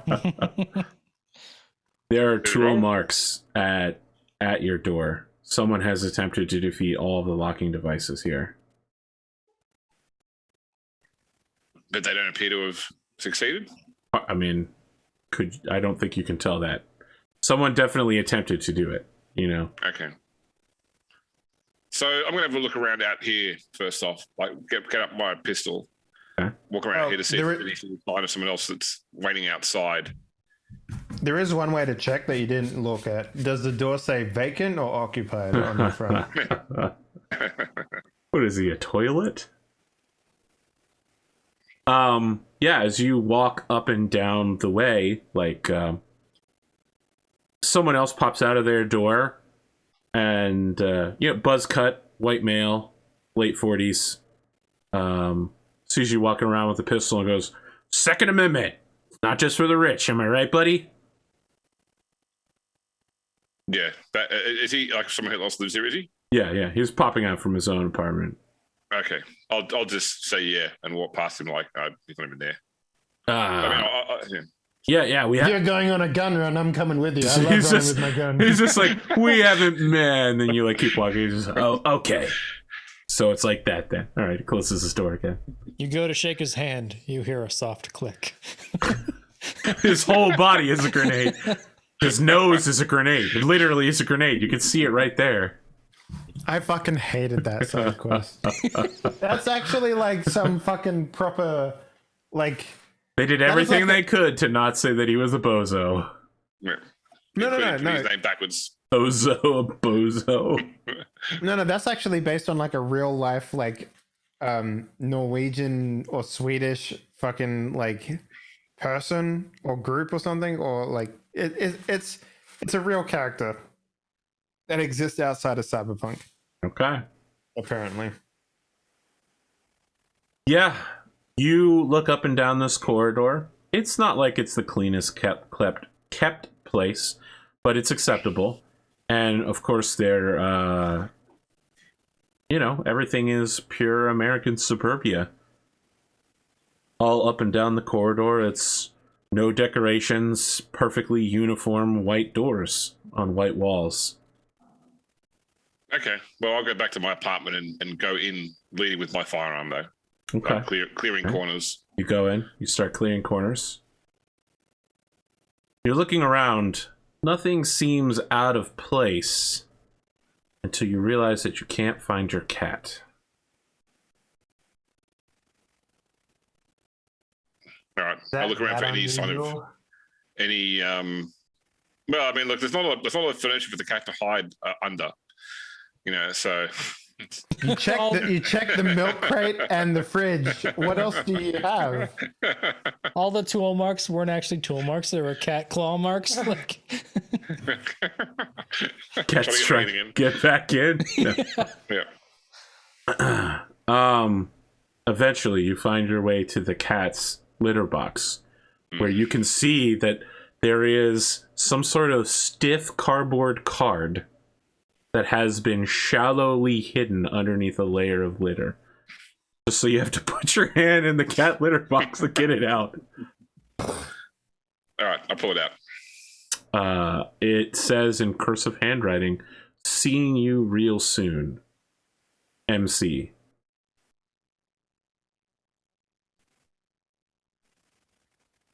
There are tool marks at your door. Someone has attempted to defeat all of the locking devices here. But they don't appear to have succeeded. I mean, I don't think you can tell that. Someone definitely attempted to do it, you know. Okay. So I'm going to have a look around out here first off. Like get up my pistol, walk around here to see if there's any sign of someone else that's waiting outside. There is one way to check that you didn't look at. Does the door say vacant or occupied on the front? What is he, a toilet? Yeah, as you walk up and down the way, like, someone else pops out of their door, and, buzz cut, white male, late 40s, sees you walking around with a pistol and goes, Second Amendment, not just for the rich, am I right, buddy? Yeah, is he like someone who else lives here? Is he? Yeah, he was popping out from his own apartment. Okay, I'll just say yeah and walk past him like he's not even there. I mean, Yeah, we have. You're going on a gun run. I'm coming with you. I love running with my gun. He's just like, we haven't met. And then you like keep walking. He's just, oh, okay. So it's like that then. All right, he closes his door again. You go to shake his hand, you hear a soft click. His whole body is a grenade. His nose is a grenade. It literally is a grenade. You can see it right there. I fucking hated that side quest. That's actually like some fucking proper, like... They did everything they could to not say that he was a bozo. Yeah. No. His name backwards. Bozo. No, that's actually based on like a real life, like, Norwegian or Swedish fucking, like, person or group or something, or like, it's a real character that exists outside of Cyberpunk. Okay. Apparently. Yeah. You look up and down this corridor. It's not like it's the cleanest kept place, but it's acceptable. And of course, there, everything is pure American suburbia. All up and down the corridor, it's no decorations, perfectly uniform white doors on white walls. Okay, well, I'll go back to my apartment and go in leading with my firearm, though. Okay. Clearing corners. You go in, you start clearing corners. You're looking around. Nothing seems out of place until you realize that you can't find your cat. All right, I'll look around for any sign of any. Well, I mean, look, there's not a lot of furniture for the cat to hide under. So you check the milk crate and the fridge. What else do you have? All the tool marks weren't actually tool marks; they were cat claw marks. Like, cat's trying to get back in. Yeah. Eventually, you find your way to the cat's litter box, where you can see that there is some sort of stiff cardboard card that has been shallowly hidden underneath a layer of litter. Just so you have to put your hand in the cat litter box to get it out. All right, I'll pull it out. It says in cursive handwriting, "Seeing you real soon. MC."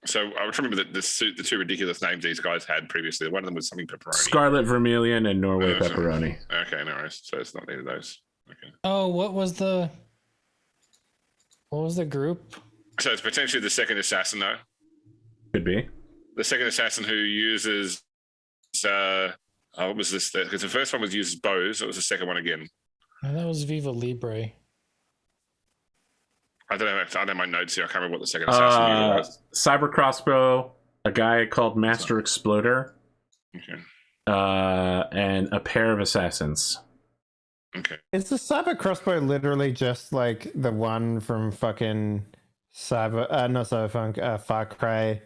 So I remember that the two ridiculous names these guys had previously. One of them was something pepperoni. Scarlet Vermilion and Norway Pepperoni. Okay, no worries. So it's not either of those. Okay. oh, what was the group? So it's potentially the second assassin, though. Could be. The second assassin who uses what was this? Because the first one was uses bows. It was the second one again. And that was Viva Libre. I don't know my notes here. I can't remember what the second assassin was. Cyber Crossbow, a guy called Master Exploder, Okay. And a pair of assassins. Okay. Is the cyber crossbow literally just like the one from fucking not Cyberpunk, Far Cry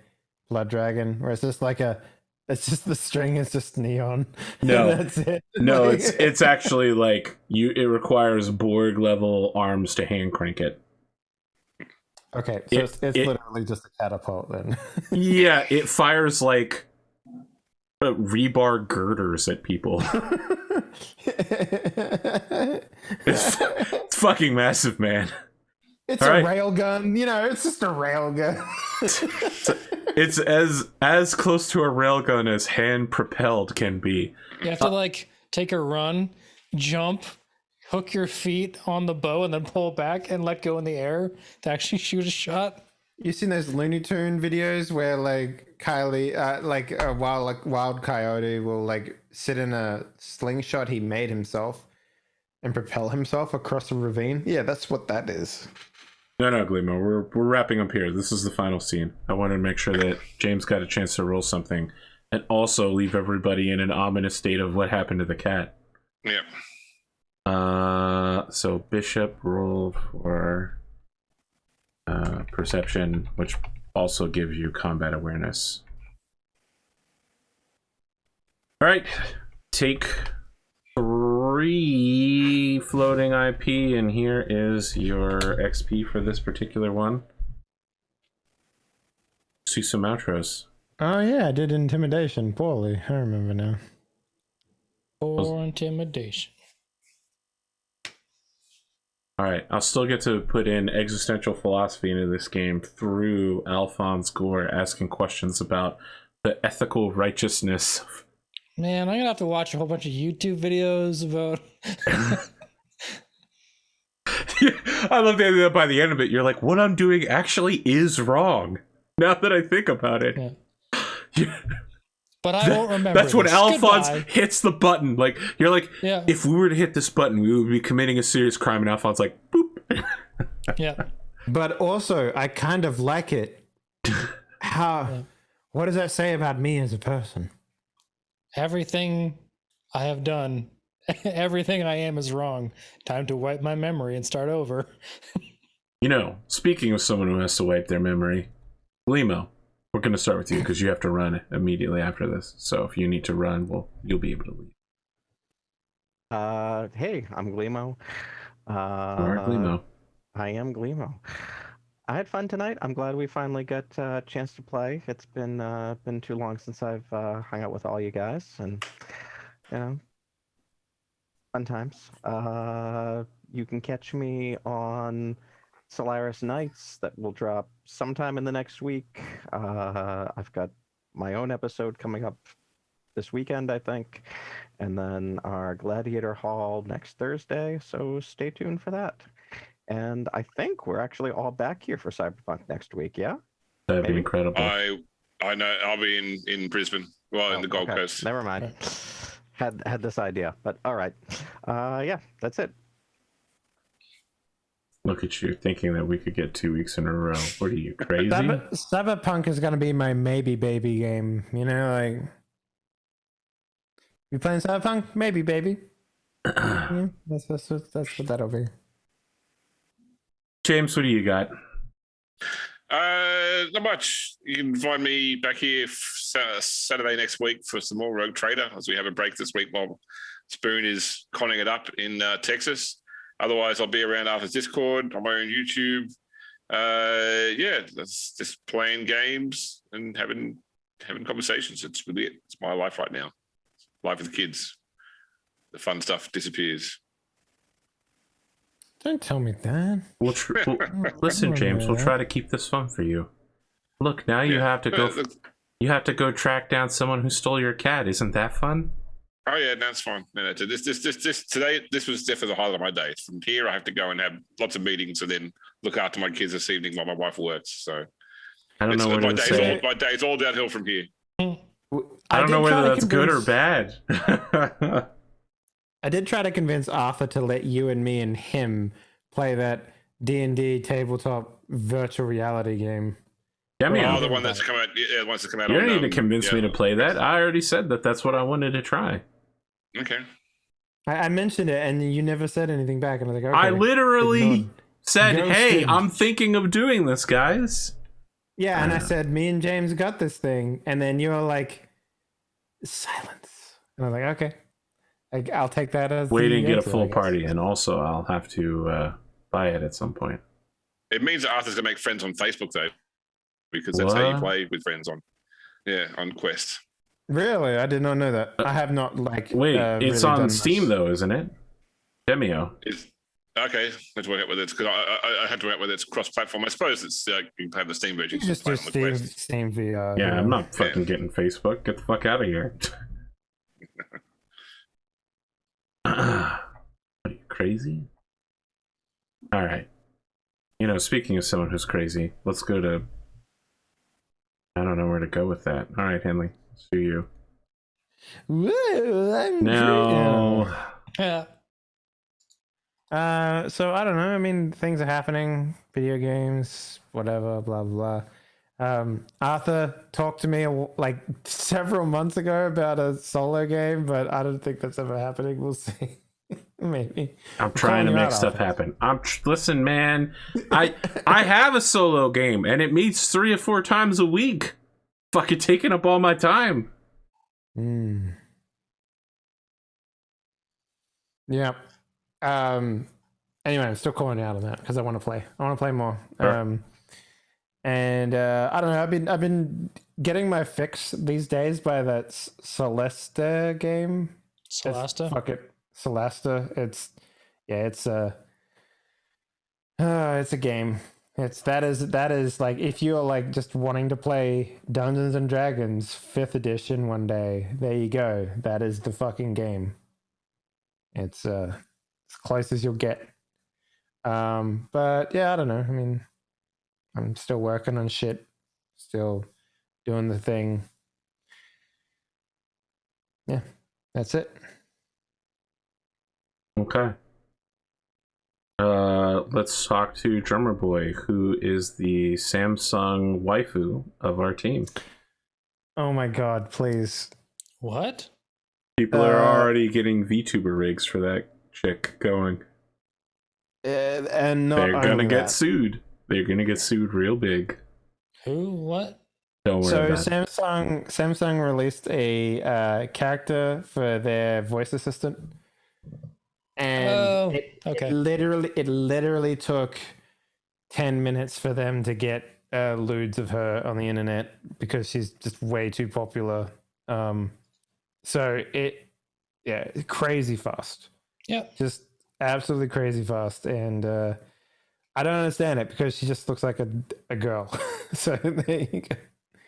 Blood Dragon, where it's just like it's just the string is just neon. No, that's it. No, Like, it's actually like it requires Borg level arms to hand crank it. okay, so it's literally just a catapult then. Yeah, it fires like rebar girders at people. It's fucking massive, man. It's a rail gun, it's just a rail gun. It's as close to a railgun as hand propelled can be. You have to take a run, jump, hook your feet on the bow, and then pull back and let go in the air to actually shoot a shot. You seen those Looney Tune videos where like Kylie, a wild coyote will like sit in a slingshot he made himself and propel himself across a ravine? Yeah, that's what that is. No, Glimo, we're wrapping up here. This is the final scene. I wanted to make sure that James got a chance to roll something, and also leave everybody in an ominous state of what happened to the cat. Yeah. So Bishop roll for perception, which also gives you combat awareness. All right, take 3 floating IP, and here is your XP for this particular one. See some outros. Oh yeah, I did intimidation poorly. I remember now. Or intimidation. All right, I'll still get to put in existential philosophy into this game through Alphonse Gore asking questions about the ethical righteousness. Man, I'm gonna have to watch a whole bunch of YouTube videos about. I love the idea that by the end of it, you're like, what I'm doing actually is wrong. Now that I think about it. Yeah. But I won't remember. That's when this. Alphonse Goodbye. hits the button. Like, you're like, Yeah. if we were to hit this button, we would be committing a serious crime. And Alphonse like, boop. Yeah. But also, I kind of like it. How? Yeah. What does that say about me as a person? Everything I have done, everything I am is wrong. Time to wipe my memory and start over. You know, speaking of someone who has to wipe their memory, Glimo, we're going to start with you because you have to run immediately after this. So if you need to run, you'll be able to leave. Hey, I'm Glimo. You are Glimo. I am Glimo. I had fun tonight. I'm glad we finally got a chance to play. It's been too long since I've hung out with all you guys, and fun times. You can catch me on Solaris Nights that will drop sometime in the next week. I've got my own episode coming up this weekend, I think, and then our Gladiator Hall next Thursday, so stay tuned for that. And I think we're actually all back here for Cyberpunk next week, yeah? That'd be Maybe? incredible. I know I'll be in Brisbane, in the Gold Okay. Coast. Never mind. Had this idea, but all right. Yeah, that's it. Look at you thinking that we could get 2 weeks in a row. What are you, crazy? Cyberpunk is going to be my maybe baby game. You know, like, you playing Cyberpunk? Maybe baby. Yeah, that's what that'll be. James, what do you got? Not much. You can find me back here Saturday next week for some more Rogue Trader, as we have a break this week while Spoon is conning it up in Texas. Otherwise, I'll be around after Discord, on my own YouTube. Yeah, that's just playing games and having conversations. It's really it. It's my life right now. Life with the kids. The fun stuff disappears. Don't tell me that. Listen, James, we'll try to keep this fun for you. Look, now you have to go. You have to go track down someone who stole your cat. Isn't that fun? Oh yeah, that's fine. No, this today. This was definitely the highlight of my day. From here, I have to go and have lots of meetings, and then look after my kids this evening while my wife works. So I don't know what to say. My day's all downhill from here. I don't know whether that's good or bad. I did try to convince Arthur to let you and me and him play that D&D tabletop virtual reality game. Yeah, the one that's come out. Yeah, the ones that come out. You don't need to convince me to play that. I already said that that's what I wanted to try. Okay. I mentioned it, and you never said anything back. And I was like, okay. I literally said, Ghosted. "Hey, I'm thinking of doing this, guys." Yeah, and I said, me and James got this thing, and then you were like, silence. And I was like, okay, I'll take that as we didn't get a answer, full I guess. party, and also I'll have to buy it at some point. It means that Arthur's gonna make friends on Facebook though, because that's how you play with friends on Quest. Really? I did not know that. I have not Wait, really it's on done Steam much. though, isn't it? Demio. Okay, let's work out whether it's because I had to work out whether it's cross-platform. I suppose it's you can have the Steam version. You just do Steam VR. Yeah, I'm not fucking getting Facebook. Get the fuck out of here. Are you crazy? All right. You know, speaking of someone who's crazy, let's go to... I don't know where to go with that. All right, Henley, let's do you. Whoa, I'm No. Yeah. So I don't know. I mean, things are happening. Video games, whatever, blah blah. Arthur talked to me like several months ago about a solo game, but I don't think that's ever happening. We'll see. Maybe. I'm trying to make stuff happen. Listen, man. I have a solo game, and it meets 3 or 4 times a week. Fucking taking up all my time. Yeah. Anyway, I'm still calling you out on that because I want to play. I want to play more. Sure. And I don't know. I've been getting my fix these days by that Celeste game. Celeste? Fuck it, Celeste. It's a game. That is like if you're like just wanting to play Dungeons and Dragons 5th edition one day. There you go. That is the fucking game. It's as close as you'll get. But yeah, I don't know. I mean, I'm still working on shit, still doing the thing. Yeah, that's it. Okay. Let's talk to Drumurboy, who is the Samsung waifu of our team. Oh my god, please. What? People are already getting VTuber rigs for that chick going. And not They're gonna only get that. sued. They're gonna get sued real big. Who? What? Don't worry about it. Samsung released a character for their voice assistant, and it literally took 10 minutes for them to get lewds of her on the internet because she's just way too popular. So crazy fast. Yep. Just absolutely crazy fast, and I don't understand it because she just looks like a girl. So there you go.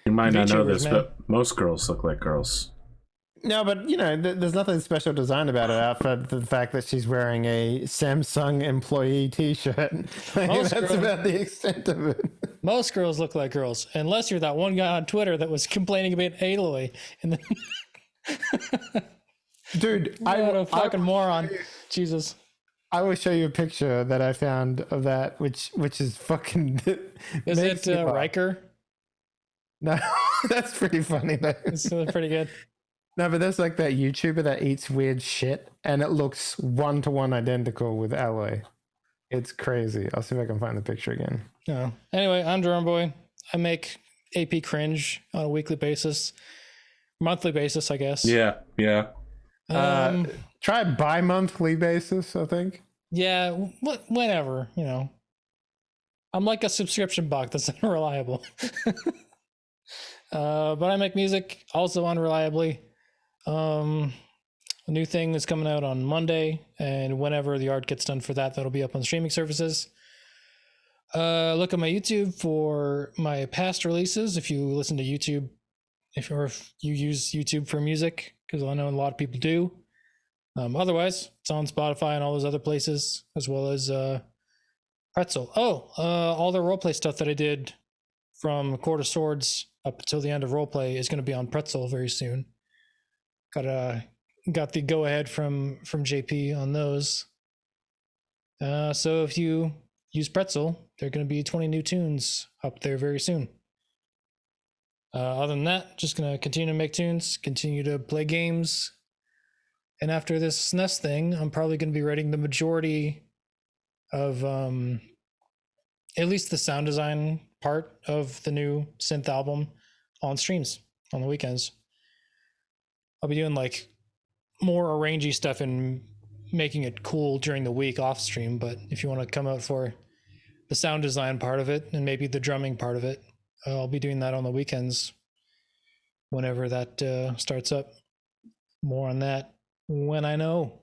You might not know VTubers, this, man. but most girls look like girls. No, but you know, there's nothing special designed about it outside the fact that she's wearing a Samsung employee T-shirt. That's about the extent of it. Most girls look like girls, unless you're that one guy on Twitter that was complaining about Aloy. And then, Dude, what a fucking moron! Jesus. I will show you a picture that I found of that, which is fucking. Is it Riker? No, that's pretty funny though. It's pretty good. No, but there's like that YouTuber that eats weird shit, and it looks 1-to-1 identical with Alloy. It's crazy. I'll see if I can find the picture again. No. Anyway, I'm Drumurboy. I make AP cringe on a weekly basis, monthly basis, I guess. Yeah. Try bi-monthly basis, I think. Yeah, whenever, you know. I'm like a subscription box that's unreliable. But I make music also unreliably. A new thing is coming out on Monday, and whenever the art gets done for that, that'll be up on streaming services. Look at my YouTube for my past releases. If you listen to YouTube, if you use YouTube for music, because I know a lot of people do. Otherwise, it's on Spotify and all those other places, as well as Pretzel. All the roleplay stuff that I did from Court of Swords up until the end of roleplay is going to be on Pretzel very soon. Got the go ahead from JP on those. So if you use Pretzel, there are going to be 20 new tunes up there very soon. Other than that, just going to continue to make tunes, continue to play games. And after this SNES thing, I'm probably going to be writing the majority of at least the sound design part of the new synth album on streams on the weekends. I'll be doing like more arrangey stuff and making it cool during the week off stream. But if you want to come out for the sound design part of it and maybe the drumming part of it, I'll be doing that on the weekends whenever that starts up. More on that when I know.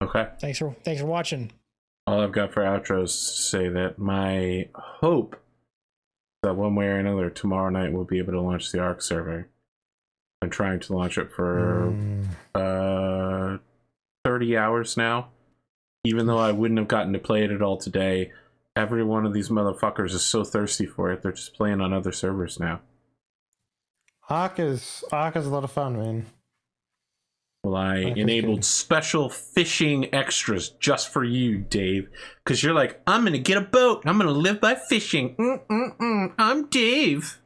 Okay. Thanks for watching. All I've got for outros is to say that my hope is that one way or another tomorrow night we'll be able to launch the ARC server. I'm trying to launch it for 30 hours now. even though I wouldn't have gotten to play it at all today, every one of these motherfuckers is so thirsty for it. They're just playing on other servers now. Ark is a lot of fun, man. Well, I enabled special fishing extras just for you, Dave, because you're like, I'm gonna get a boat. I'm gonna live by fishing. I'm Dave.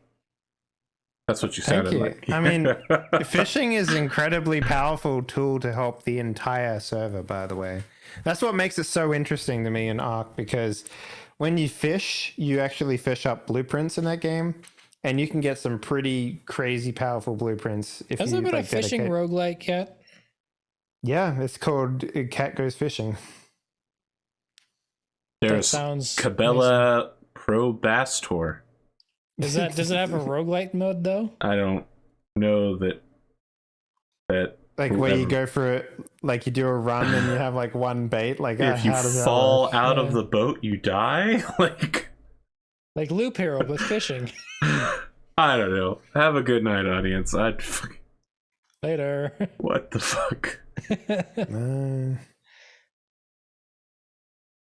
That's what you sounded like. I mean, fishing is an incredibly powerful tool to help the entire server, by the way. That's what makes it so interesting to me in Ark, because when you fish, you actually fish up blueprints in that game, and you can get some pretty crazy powerful blueprints. If Has you there been a fishing roguelike yet? Yeah, it's called Cat Goes Fishing. There's Cabela Pro Bass Tour. Does it have a roguelite mode though? I don't know that like where you go for it, like you do a run and you have like one bait. Like if you fall out of the boat, you die. Like Loop Hero with fishing. I don't know. Have a good night, audience. Later. What the fuck?